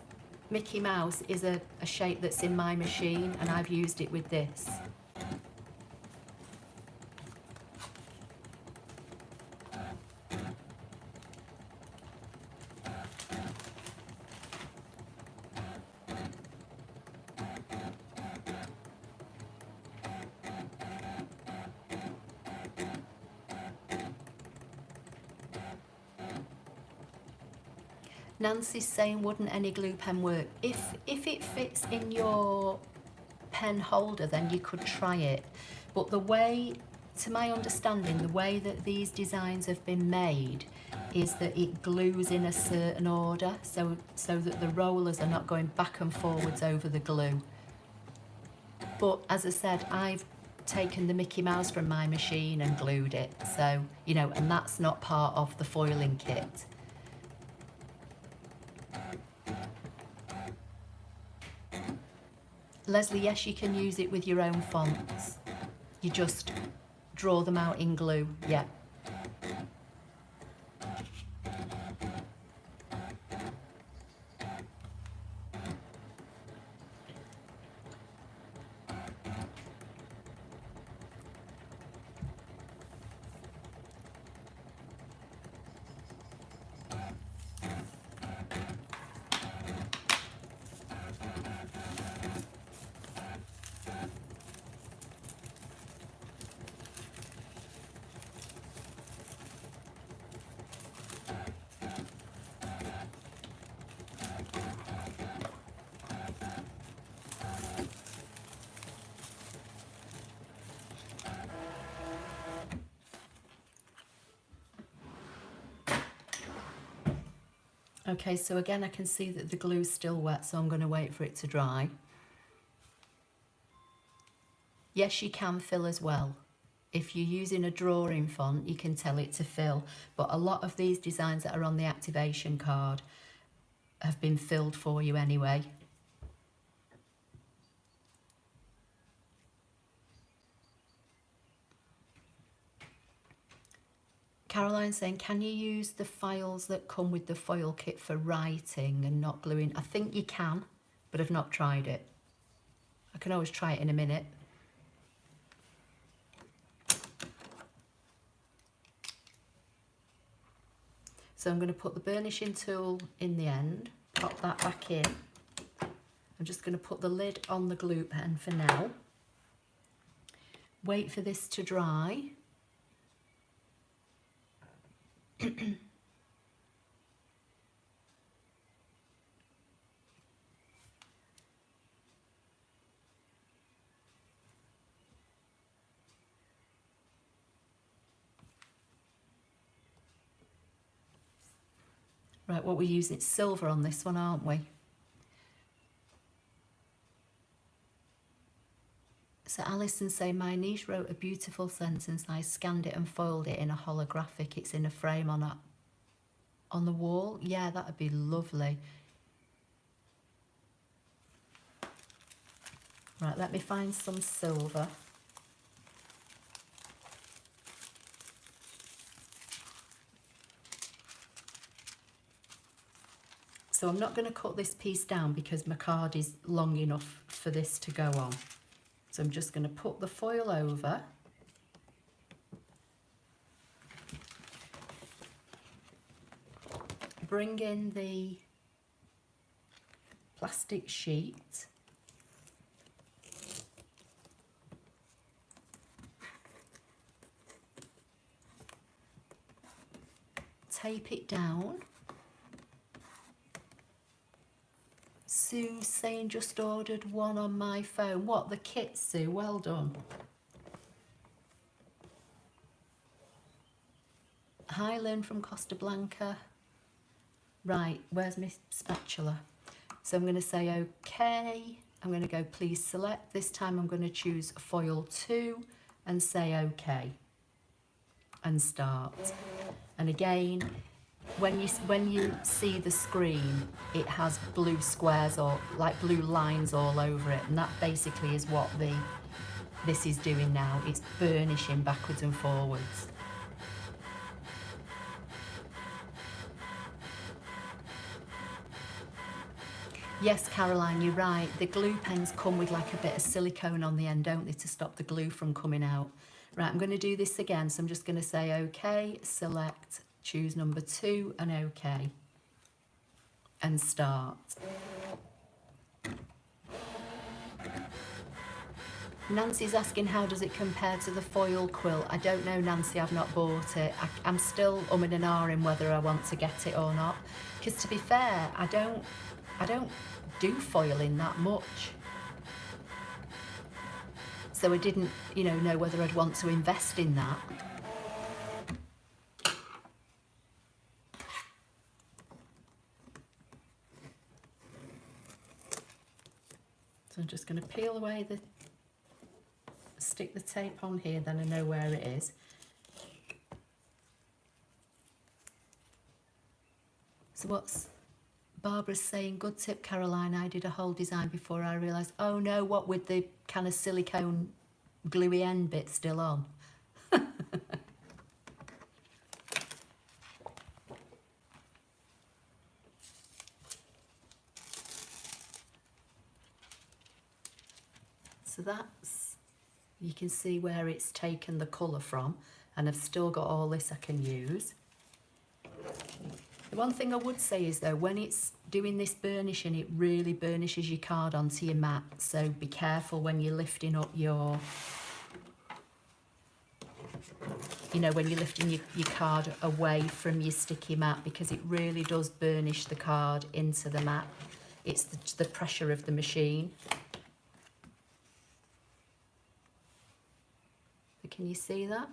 Mickey Mouse is a shape that's in my machine, and I've used it with this. Nancy's saying, wouldn't any glue pen work? If it fits in your pen holder, then you could try it. But the way, to my understanding, the way that these designs have been made is that it glues in a certain order, so that the rollers are not going back and forwards over the glue. But as I said, I've taken the Mickey Mouse from my machine and glued it, so, you know, and that's not part of the foiling kit. Leslie, yes, you can use it with your own fonts. You just draw them out in glue, yeah. Okay, so again I can see that the glue's still wet, so I'm going to wait for it to dry. Yes, you can fill as well. If you're using a drawing font, you can tell it to fill, but a lot of these designs that are on the activation card have been filled for you anyway. Caroline's saying, can you use the files that come with the foil kit for writing and not gluing? I think you can, but I've not tried it. I can always try it in a minute. So I'm going to put the burnishing tool in the end, pop that back in. I'm just going to put the lid on the glue pen for now. Wait for this to dry. Right, what we're using, it's silver on this one, aren't we? So Alison say, my niece wrote a beautiful sentence. I scanned it and foiled it in a holographic. It's in a frame on the wall. Yeah, that would be lovely. Right, let me find some silver. So I'm not going to cut this piece down because my card is long enough for this to go on. So I'm just going to put the foil over. Bring in the plastic sheet. Tape it down. Sue's saying just ordered one on my phone. What, the kit, Sue? Well done. Hi, Lynn from Costa Blanca. Right, where's my spatula? So I'm going to say OK. I'm going to go please select. This time I'm going to choose foil 2 and say OK. And start. And again, when you see the screen, it has blue squares or like blue lines all over it, and that basically is what this is doing now. It's burnishing backwards and forwards. Yes, Caroline, you're right. The glue pens come with like a bit of silicone on the end, don't they, to stop the glue from coming out. Right, I'm going to do this again, so I'm just going to say OK, select, choose number 2 and OK. And start. Nancy's asking, how does it compare to the foil quilt? I don't know, Nancy, I've not bought it. I'm still umming and ahhing whether I want to get it or not. Because to be fair, I don't do foiling that much. So I didn't, know whether I'd want to invest in that. So I'm just going to peel away stick the tape on here, then I know where it is. So what's Barbara's saying? Good tip, Caroline. I did a whole design before I realised, oh no, what with the kind of silicone gluey end bit still on. So that's, you can see where it's taken the colour from, and I've still got all this I can use. The one thing I would say is though, when it's doing this burnishing, it really burnishes your card onto your mat, so be careful when you're lifting up your, when you're lifting your card away from your sticky mat, because it really does burnish the card into the mat. It's the pressure of the machine. Can you see that?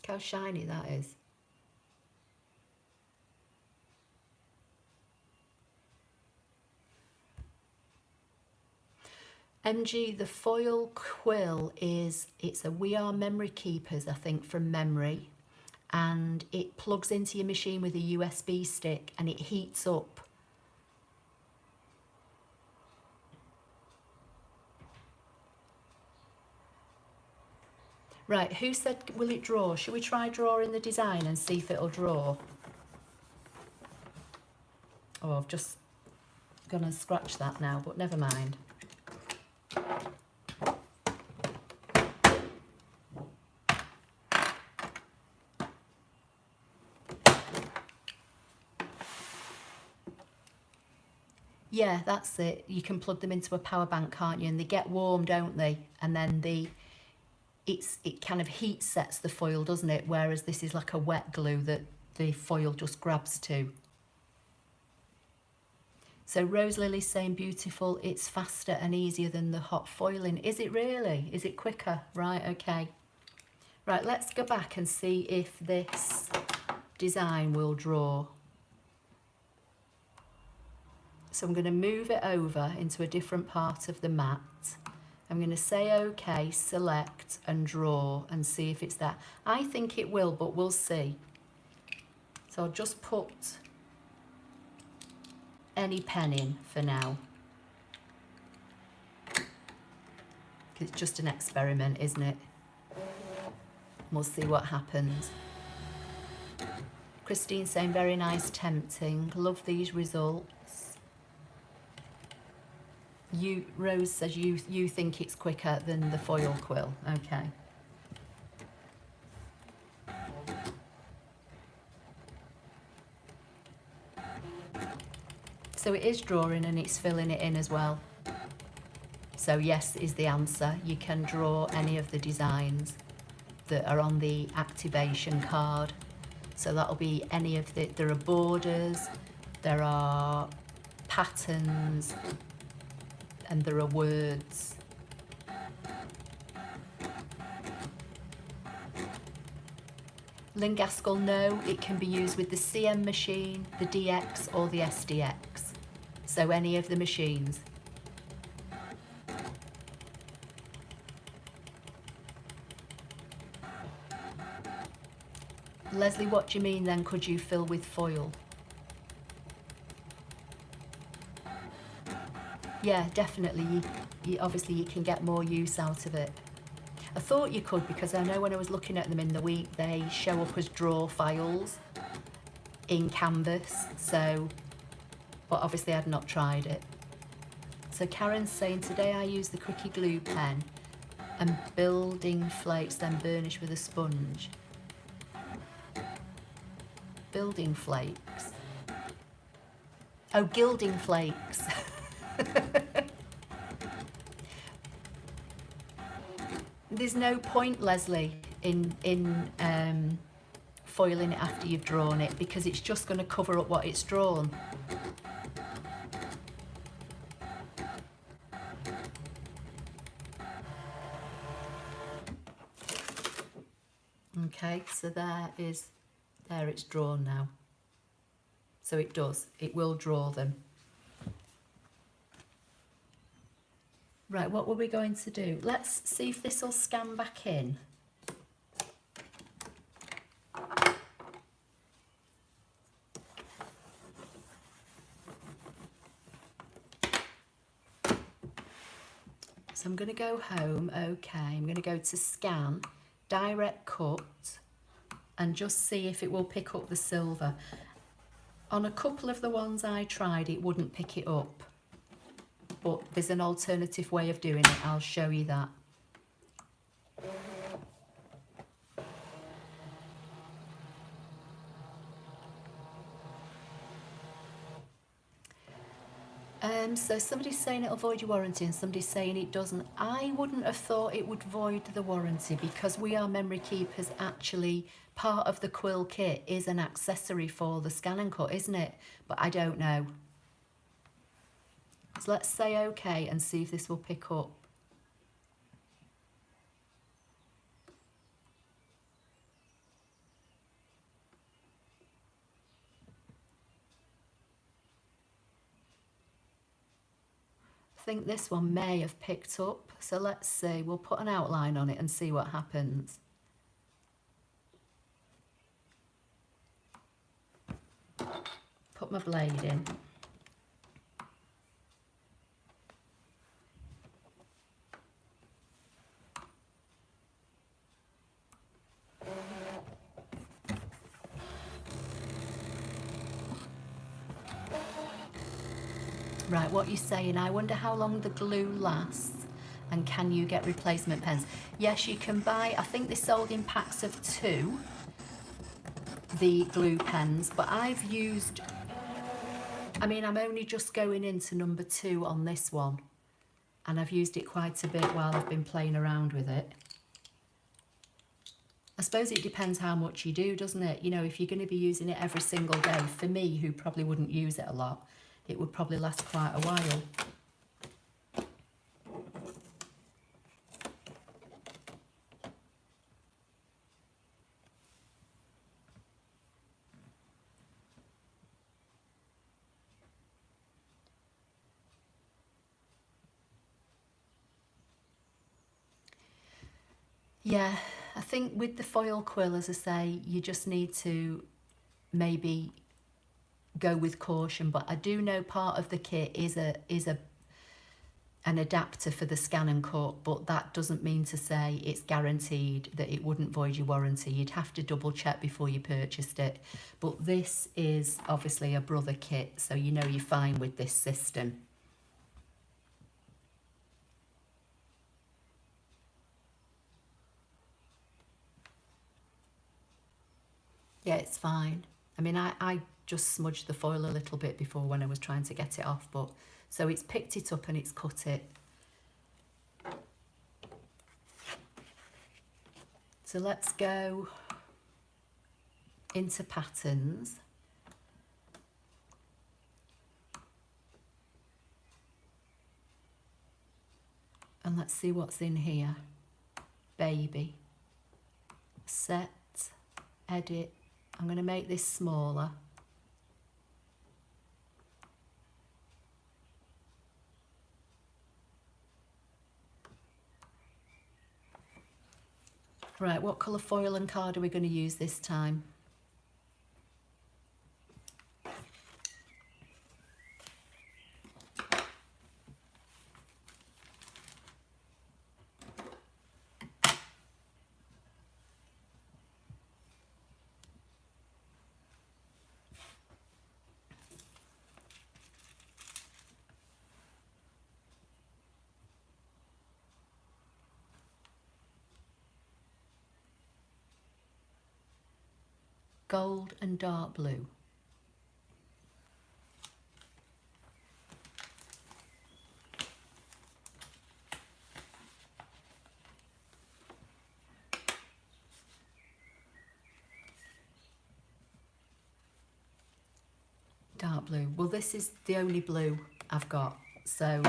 Look how shiny that is. MG, the foil quill it's a We Are Memory Keepers, I think, from memory. And it plugs into your machine with a USB stick and it heats up. Right, who said, will it draw? Should we try drawing the design and see if it'll draw? Oh, I've just gonna scratch that now, but never mind. Yeah, that's it. You can plug them into a power bank, can't you? And they get warm, don't they? And then it kind of heat sets the foil, doesn't it? Whereas this is like a wet glue that the foil just grabs to. So Rose Lily's saying beautiful, it's faster and easier than the hot foiling. Is it really? Is it quicker? Right, okay. Right, let's go back and see if this design will draw. So I'm going to move it over into a different part of the mat. I'm going to say OK, select and draw and see if it's that. I think it will, but we'll see. So I'll just put any pen in for now. It's just an experiment, isn't it? We'll see what happens. Christine saying very nice, tempting. Love these results. Rose says you think it's quicker than the foil quill. Okay. So it is drawing and it's filling it in as well. So yes is the answer. You can draw any of the designs that are on the activation card. So that'll be any of the, there are borders, there are patterns, and there are words. Lynn Gaskell, no, it can be used with the CM machine, the DX or the SDX. So any of the machines. Leslie, what do you mean then, could you fill with foil? Yeah, definitely. Obviously, you can get more use out of it. I thought you could because I know when I was looking at them in the week, they show up as draw files in Canvas. So, but obviously I'd not tried it. So Karen's saying, today I use the Quickie Glue pen and building flakes, then burnish with a sponge. Building flakes. Oh, gilding flakes. There's no point, Leslie, in foiling it after you've drawn it because it's just going to cover up what it's drawn. Okay, so there it's drawn now. So it will draw them. Right, what were we going to do? Let's see if this will scan back in. So I'm going to go home, okay, I'm going to go to scan, direct cut, and just see if it will pick up the silver. On a couple of the ones I tried, it wouldn't pick it up. But there's an alternative way of doing it. I'll show you that. So somebody's saying it'll void your warranty and somebody's saying it doesn't. I wouldn't have thought it would void the warranty because We Are Memory Keepers actually, part of the quill kit is an accessory for the ScanNCut, isn't it? But I don't know. So let's say OK and see if this will pick up. think this one may have picked up, so let's see. We'll put an outline on it and see what happens. Put my blade in. Right, what you're saying, I wonder how long the glue lasts and can you get replacement pens? Yes, you can buy, I think they sold in packs of 2, the glue pens, but I've used, I mean, I'm only just going into number 2 on this one, and I've used it quite a bit while I've been playing around with it. I suppose it depends how much you do, doesn't it? You know, if you're going to be using it every single day, for me, who probably wouldn't use it a lot, it would probably last quite a while. Yeah, I think with the foil quill, as I say, you just need to maybe go with caution, but I do know part of the kit is an adapter for the ScanNCut, but that doesn't mean to say it's guaranteed that it wouldn't void your warranty. You'd have to double check before you purchased it. But this is obviously a Brother kit, so you know you're fine with this system. Yeah, it's fine. I mean, I just smudged the foil a little bit before when I was trying to get it off, but so it's picked it up and it's cut it. So let's go into patterns. And let's see what's in here. Baby. Set, edit. I'm going to make this smaller. Right, what colour foil and card are we going to use this time? Gold and dark blue. Dark blue. Well, this is the only blue I've got, so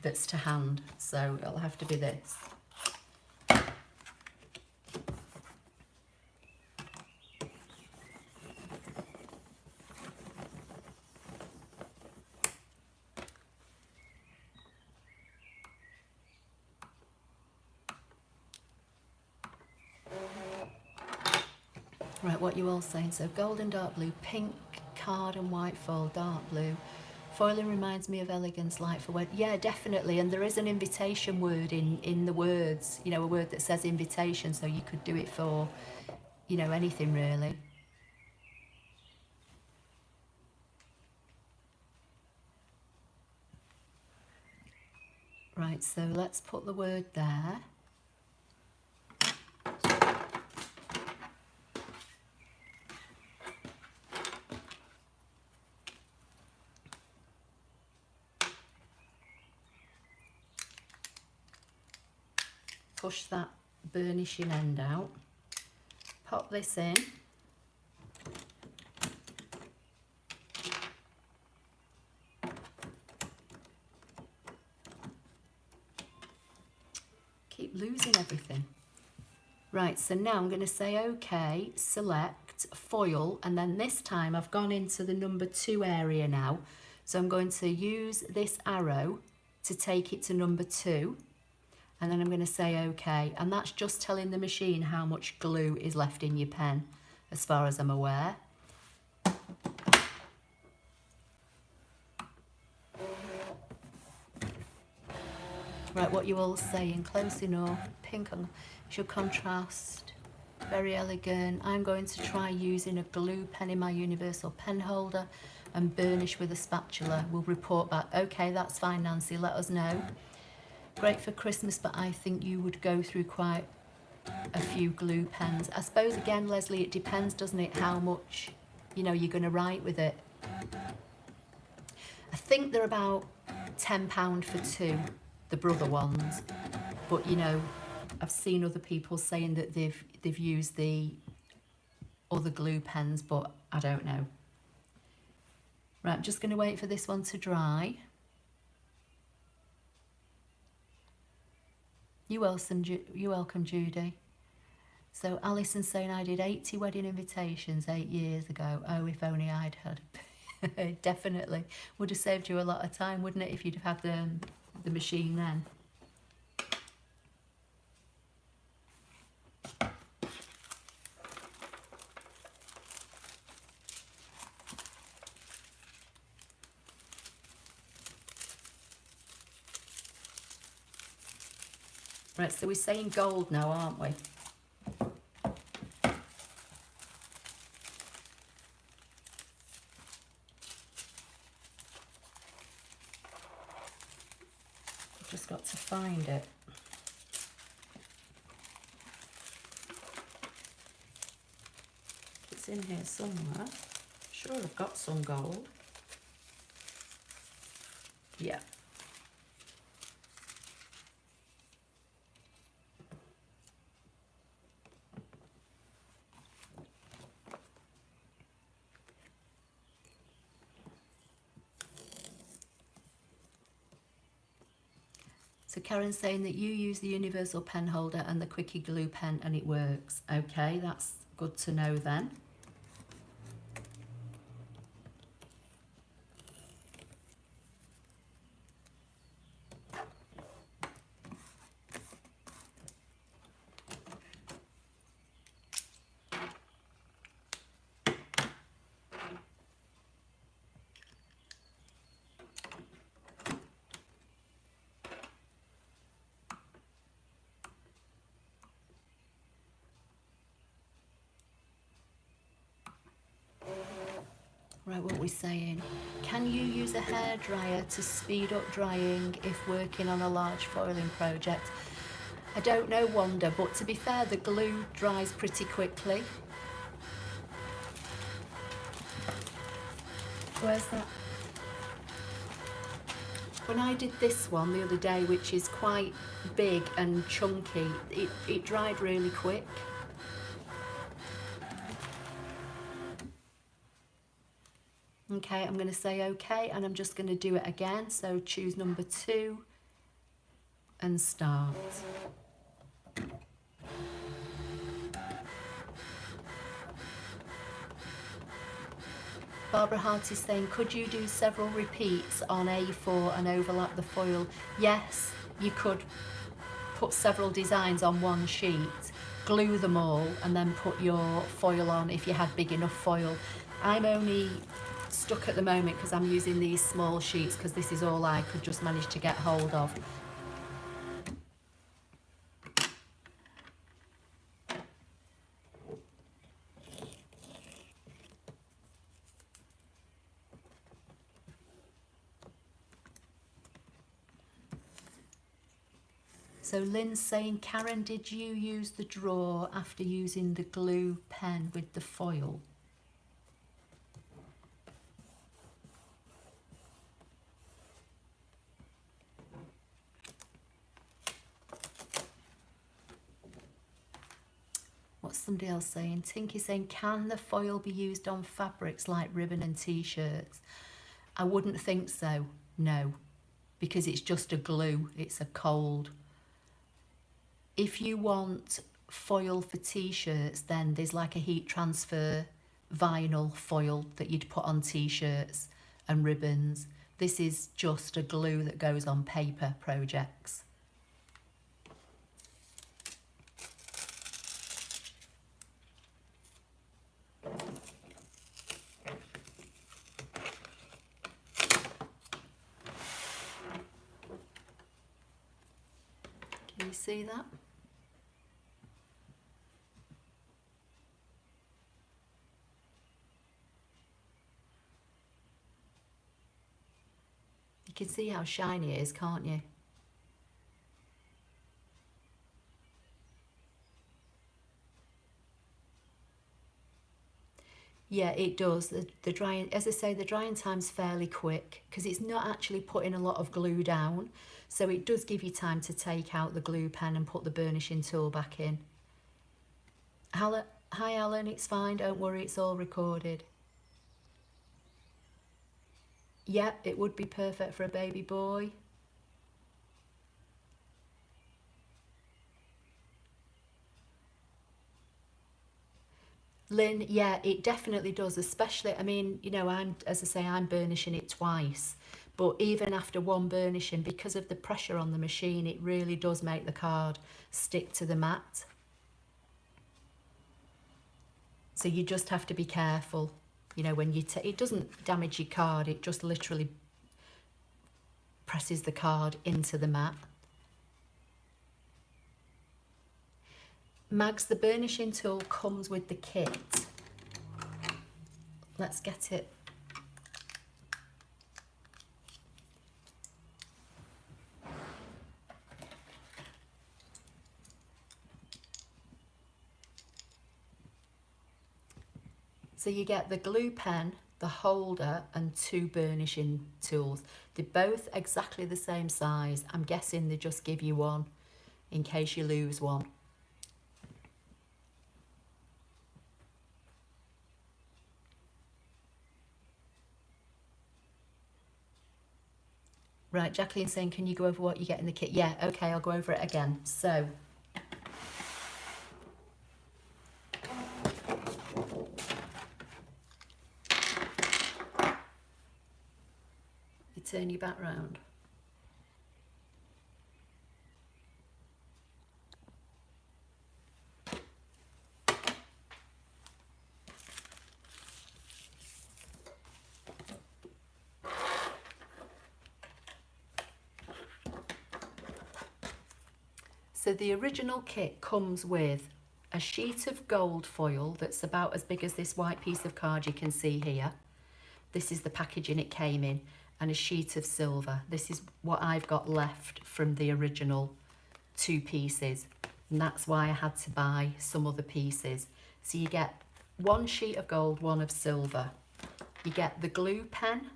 that's to hand, so it'll have to be this. Right, what you all saying? So gold and dark blue, pink card and white foil, dark blue. Foiling reminds me of elegance, light for wedding. Yeah, definitely. And there is an invitation word in the words, you know, a word that says invitation, so you could do it for, you know, anything really. Right, so let's put the word there. Push that burnishing end out, pop this in, keep losing everything. Right, so now I'm going to say OK, select, foil, and then this time I've gone into the number 2 area now, so I'm going to use this arrow to take it to number 2, and then I'm going to say OK, and that's just telling the machine how much glue is left in your pen, as far as I'm aware. Right, what you all saying? Close enough. Pink on should contrast. Very elegant. I'm going to try using a glue pen in my universal pen holder and burnish with a spatula. We'll report back. Okay, that's fine, Nancy. Let us know. Great for Christmas, but I think you would go through quite a few glue pens. I suppose, again, Leslie, it depends, doesn't it, how much, you know, you're going to write with it. I think they're about £10 for 2, the Brother ones. But, you know, I've seen other people saying that they've used the other glue pens, but I don't know. Right, I'm just going to wait for this one to dry. You're welcome, Judy. So Alison saying I did 80 wedding invitations 8 years ago. Oh, if only I'd had. Definitely. Would have saved you a lot of time, wouldn't it, if you'd have had the machine then. Right, so we're saying gold now, aren't we? I've just got to find it. It's in here somewhere. Sure, I've got some gold. Yeah. So Karen's saying that you use the universal pen holder and the quickie glue pen and it works. Okay, that's good to know then. Right, what we're saying. Can you use a hairdryer to speed up drying if working on a large foiling project? I don't know, Wanda, but to be fair, the glue dries pretty quickly. Where's that? When I did this one the other day, which is quite big and chunky, it dried really quick. Okay, I'm going to say okay, and I'm just going to do it again. So choose number 2 and start. Barbara Hart is saying, could you do several repeats on A4 and overlap the foil? Yes, you could put several designs on one sheet, glue them all, and then put your foil on if you had big enough foil. I'm only stuck at the moment because I'm using these small sheets because this is all I could just manage to get hold of. So Lynn's saying, Karen, did you use the drawer after using the glue pen with the foil? What's somebody else saying? Tinky saying, can the foil be used on fabrics like ribbon and t-shirts? I wouldn't think so, no, because it's just a glue, it's a cold. If you want foil for t-shirts, then there's like a heat transfer vinyl foil that you'd put on t-shirts and ribbons. This is just a glue that goes on paper projects. Can you see that? You can see how shiny it is, can't you? Yeah, it does. The drying, as I say, the drying time's fairly quick because it's not actually putting a lot of glue down. So it does give you time to take out the glue pen and put the burnishing tool back in. Hi Alan, it's fine, don't worry, it's all recorded. Yeah, it would be perfect for a baby boy. Lynn, yeah, it definitely does, especially, I mean, you know, as I say, I'm burnishing it twice, but even after one burnishing, because of the pressure on the machine, it really does make the card stick to the mat. So you just have to be careful, you know, when you it doesn't damage your card, it just literally presses the card into the mat. Mags, the burnishing tool comes with the kit. Let's get it. So you get the glue pen, the holder and 2 burnishing tools. They're both exactly the same size. I'm guessing they just give you one in case you lose one. Right, Jacqueline's saying, can you go over what you get in the kit? Yeah, okay, I'll go over it again. So, you turn your back round. So the original kit comes with a sheet of gold foil that's about as big as this white piece of card you can see here. This is the packaging it came in, and a sheet of silver. This is what I've got left from the original 2 pieces, and that's why I had to buy some other pieces. So you get 1 sheet of gold, 1 of silver. You get the glue pen,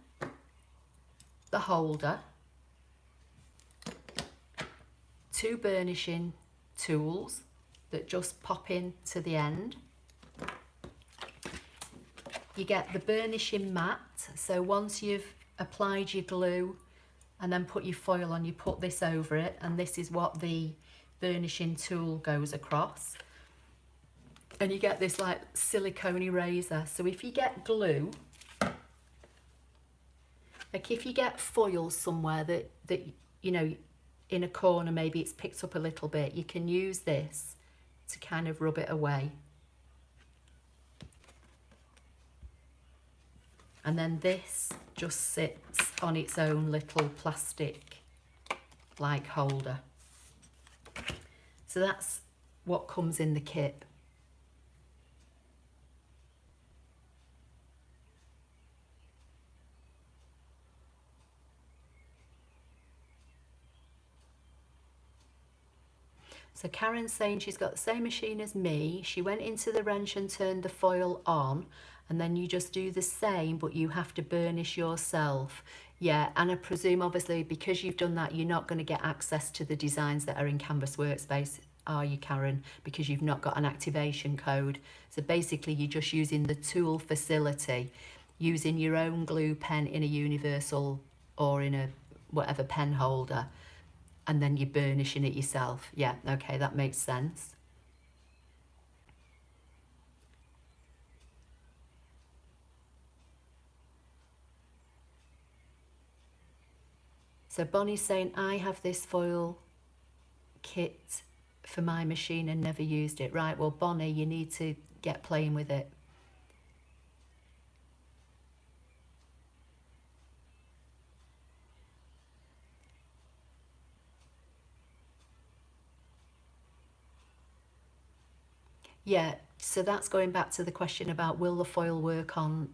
the holder, 2 burnishing tools that just pop in to the end. You get the burnishing mat, so once you've applied your glue and then put your foil on, you put this over it, and this is what the burnishing tool goes across. And you get this like silicone eraser. So if you get glue, like if you get foil somewhere that you know, in a corner, maybe it's picked up a little bit, you can use this to kind of rub it away. And then this just sits on its own little plastic like holder. So that's what comes in the kit. So Karen's saying she's got the same machine as me. She went into the wrench and turned the foil on, and then you just do the same, but you have to burnish yourself. Yeah, and I presume obviously because you've done that, you're not going to get access to the designs that are in Canvas Workspace, are you, Karen? Because you've not got an activation code. So basically you're just using the tool facility, using your own glue pen in a universal or in a whatever pen holder, and then you're burnishing it yourself. Yeah, okay, that makes sense. So Bonnie's saying, I have this foil kit for my machine and never used it. Right, well, Bonnie, you need to get playing with it. Yeah, so that's going back to the question about will the foil work on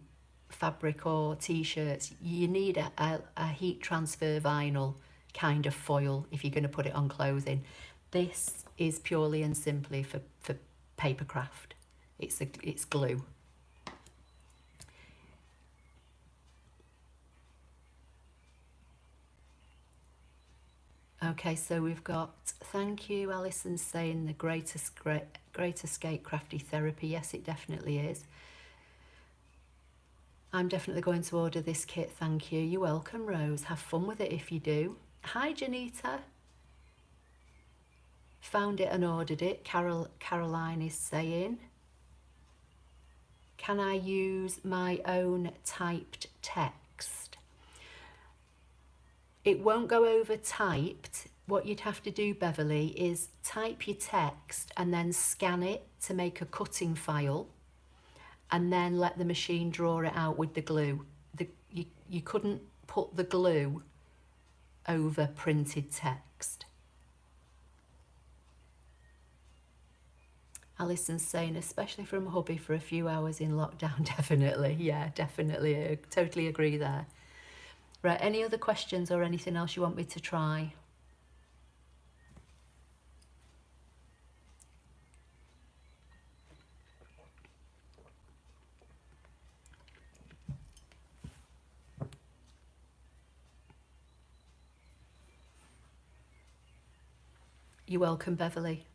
fabric or t-shirts. You need a heat transfer vinyl kind of foil if you're going to put it on clothing. This is purely and simply for paper craft. It's glue. Okay, so we've got, thank you, Alison, saying the great escape crafty therapy. Yes, it definitely is. I'm definitely going to order this kit, thank you. You're welcome, Rose. Have fun with it if you do. Hi, Janita. Found it and ordered it. Caroline is saying, can I use my own typed text? It won't go over typed. What you'd have to do, Beverly, is type your text and then scan it to make a cutting file, and then let the machine draw it out with the glue. You couldn't put the glue over printed text. Alison's saying, especially from hubby for a few hours in lockdown, definitely. Yeah, definitely. I totally agree there. Right, any other questions or anything else you want me to try? You're welcome, Beverly.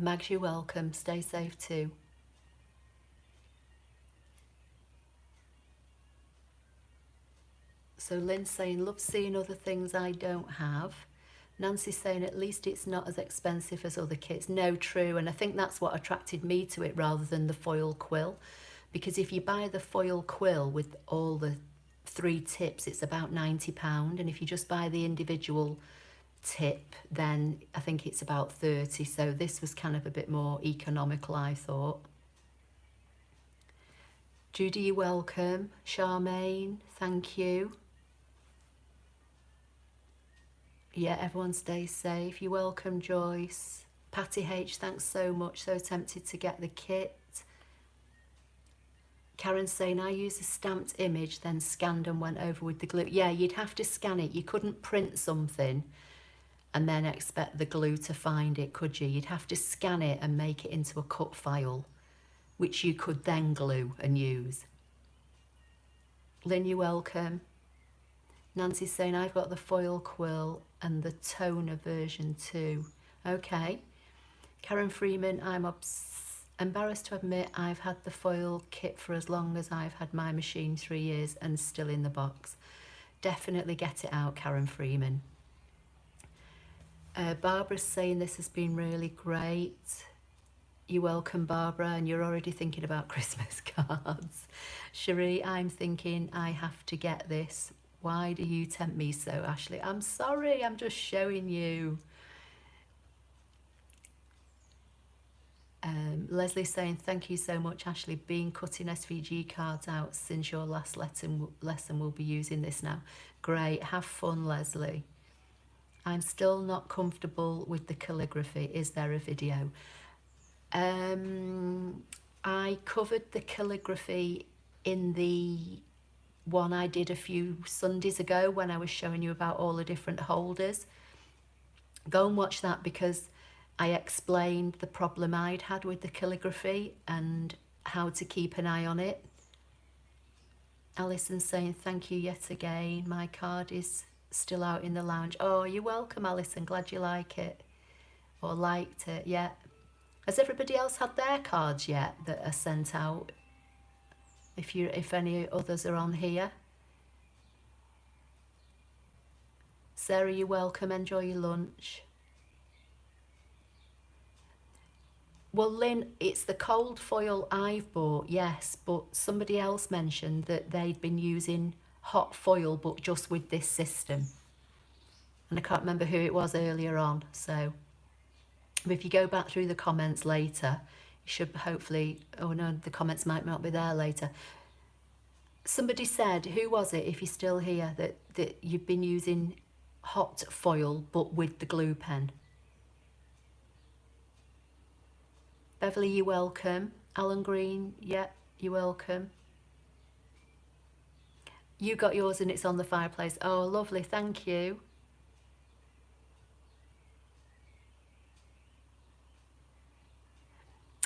Mags, you're welcome. Stay safe too. So Lynn's saying, love seeing other things I don't have. Nancy's saying, at least it's not as expensive as other kits. No, true. And I think that's what attracted me to it rather than the foil quill. Because if you buy the foil quill with all the 3 tips, it's about £90. And if you just buy the individual tip, then I think it's about 30. So this was kind of a bit more economical, I thought. Judy, you're welcome. Charmaine, thank you. Yeah, everyone stay safe. You're welcome, Joyce. Patty H, thanks so much. So tempted to get the kit. Karen's saying, I used a stamped image, then scanned and went over with the glue. Yeah, you'd have to scan it. You couldn't print something and then expect the glue to find it, could you? You'd have to scan it and make it into a cut file, which you could then glue and use. Lynn, you're welcome. Nancy's saying, I've got the foil quill and the toner version too. Okay. Karen Freeman, I'm embarrassed to admit I've had the foil kit for as long as I've had my machine, 3 years, and still in the box. Definitely get it out, Karen Freeman. Barbara's saying this has been really great. You're welcome, Barbara, and you're already thinking about Christmas cards. Cherie, I'm thinking I have to get this. Why do you tempt me so, Ashley? I'm sorry, I'm just showing you. Leslie's saying, thank you so much, Ashley. Been cutting SVG cards out since your last lesson. We'll be using this now. Great, have fun, Leslie. I'm still not comfortable with the calligraphy. Is there a video? I covered the calligraphy in the one I did a few Sundays ago when I was showing you about all the different holders. Go and watch that because I explained the problem I'd had with the calligraphy and how to keep an eye on it. Alison's saying, thank you yet again. My card is still out in the lounge. Oh, you're welcome, Alison. Glad you like it or liked it. Yeah. Has everybody else had their cards yet that are sent out? If any others are on here. Sarah, you're welcome. Enjoy your lunch. Well, Lynn, it's the cold foil I've bought, yes, but somebody else mentioned that they'd been using hot foil, but just with this system. And I can't remember who it was earlier on, so if you go back through the comments later, you should hopefully, oh no, the comments might not be there later. Somebody said, who was it, if you're still here, that you've been using hot foil, but with the glue pen. Beverly, you're welcome. Alan Green, yeah, you're welcome. You got yours and it's on the fireplace. Oh, lovely, thank you.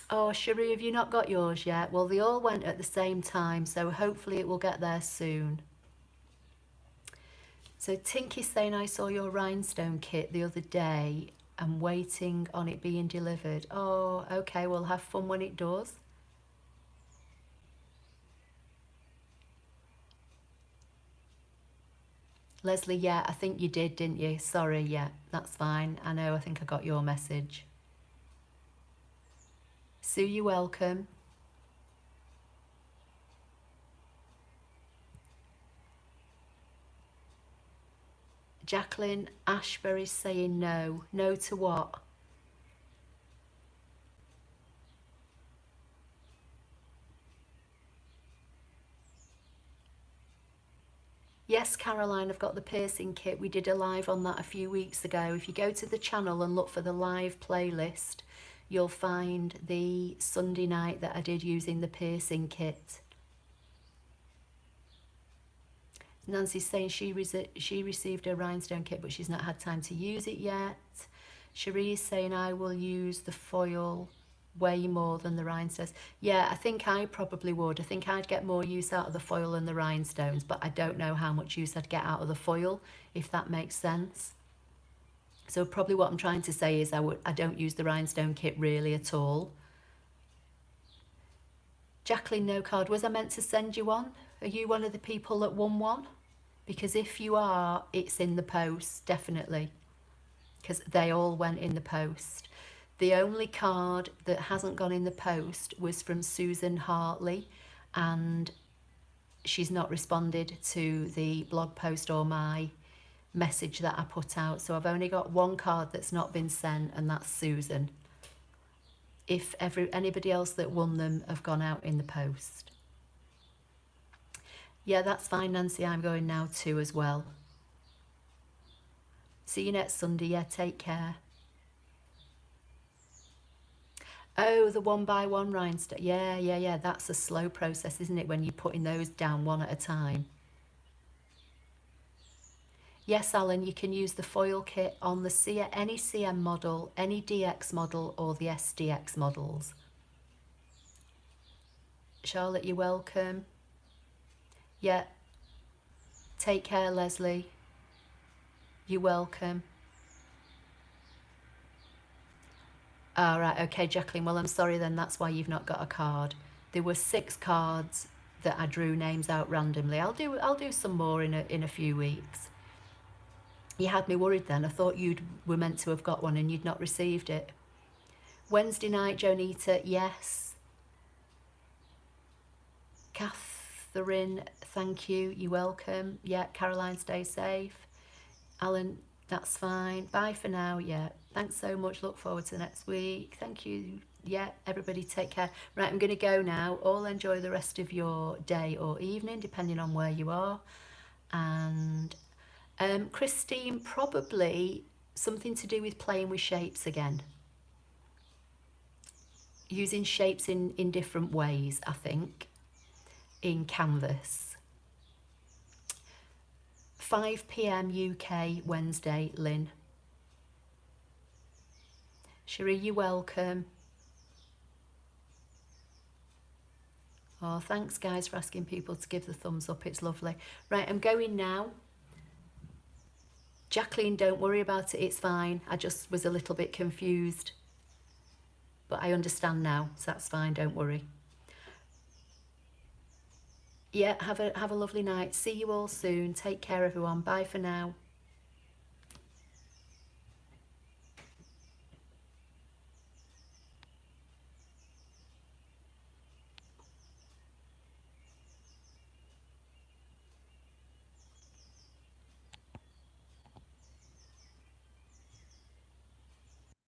Oh, Cherie, have you not got yours yet? Well, they all went at the same time, so hopefully it will get there soon. So Tinky's saying, I saw your rhinestone kit the other day. I'm waiting on it being delivered. Oh, okay, well, have fun when it does. Leslie, yeah, I think you did, didn't you? Sorry, yeah, that's fine. I know, I think I got your message. Sue, you're welcome. Jacqueline Ashbury's saying no. No to what? Yes, Caroline, I've got the piercing kit. We did a live on that a few weeks ago. If you go to the channel and look for the live playlist, you'll find the Sunday night that I did using the piercing kit. Nancy's saying she received a rhinestone kit, but she's not had time to use it yet. Cherie's saying I will use the foil way more than the rhinestones. Yeah, I think I probably would. I think I'd get more use out of the foil than the rhinestones, but I don't know how much use I'd get out of the foil, if that makes sense. So probably what I'm trying to say is I don't use the rhinestone kit really at all. Jacqueline, no card. Was I meant to send you one? Are you one of the people that won one? Because if you are, it's in the post, definitely. Because they all went in the post. The only card that hasn't gone in the post was from Susan Hartley, and she's not responded to the blog post or my message that I put out. So I've only got one card that's not been sent, and that's Susan. If anybody else that won them have gone out in the post. Yeah, that's fine, Nancy. I'm going now too as well. See you next Sunday. Yeah, take care. Oh, the one by one rhinestone. Yeah. That's a slow process, isn't it, when you're putting those down one at a time? Yes, Alan, you can use the foil kit on the any CM model, any DX model, or the SDX models. Charlotte, you're welcome. Yeah. Take care, Leslie. You're welcome. All right, okay, Jacqueline. Well, I'm sorry then. That's why you've not got a card. There were 6 cards that I drew names out randomly. I'll do some more in a few weeks. You had me worried then. I thought you were meant to have got one and you'd not received it. Wednesday night, Jonita, yes. Catherine, thank you. You're welcome. Yeah, Caroline, stay safe. Alan, that's fine. Bye for now. Yeah, thanks so much. Look forward to next week. Thank you. Yeah, everybody take care. Right, I'm going to go now. All enjoy the rest of your day or evening, depending on where you are. And Christine, probably something to do with playing with shapes again. Using shapes in different ways, I think, in Canvas. 5 PM UK Wednesday, Lynn. Cherie, you're welcome. Oh, thanks guys for asking people to give the thumbs up. It's lovely. Right, I'm going now. Jacqueline, don't worry about it. It's fine. I just was a little bit confused. But I understand now, so that's fine. Don't worry. Yeah, have a lovely night. See you all soon. Take care, everyone. Bye for now.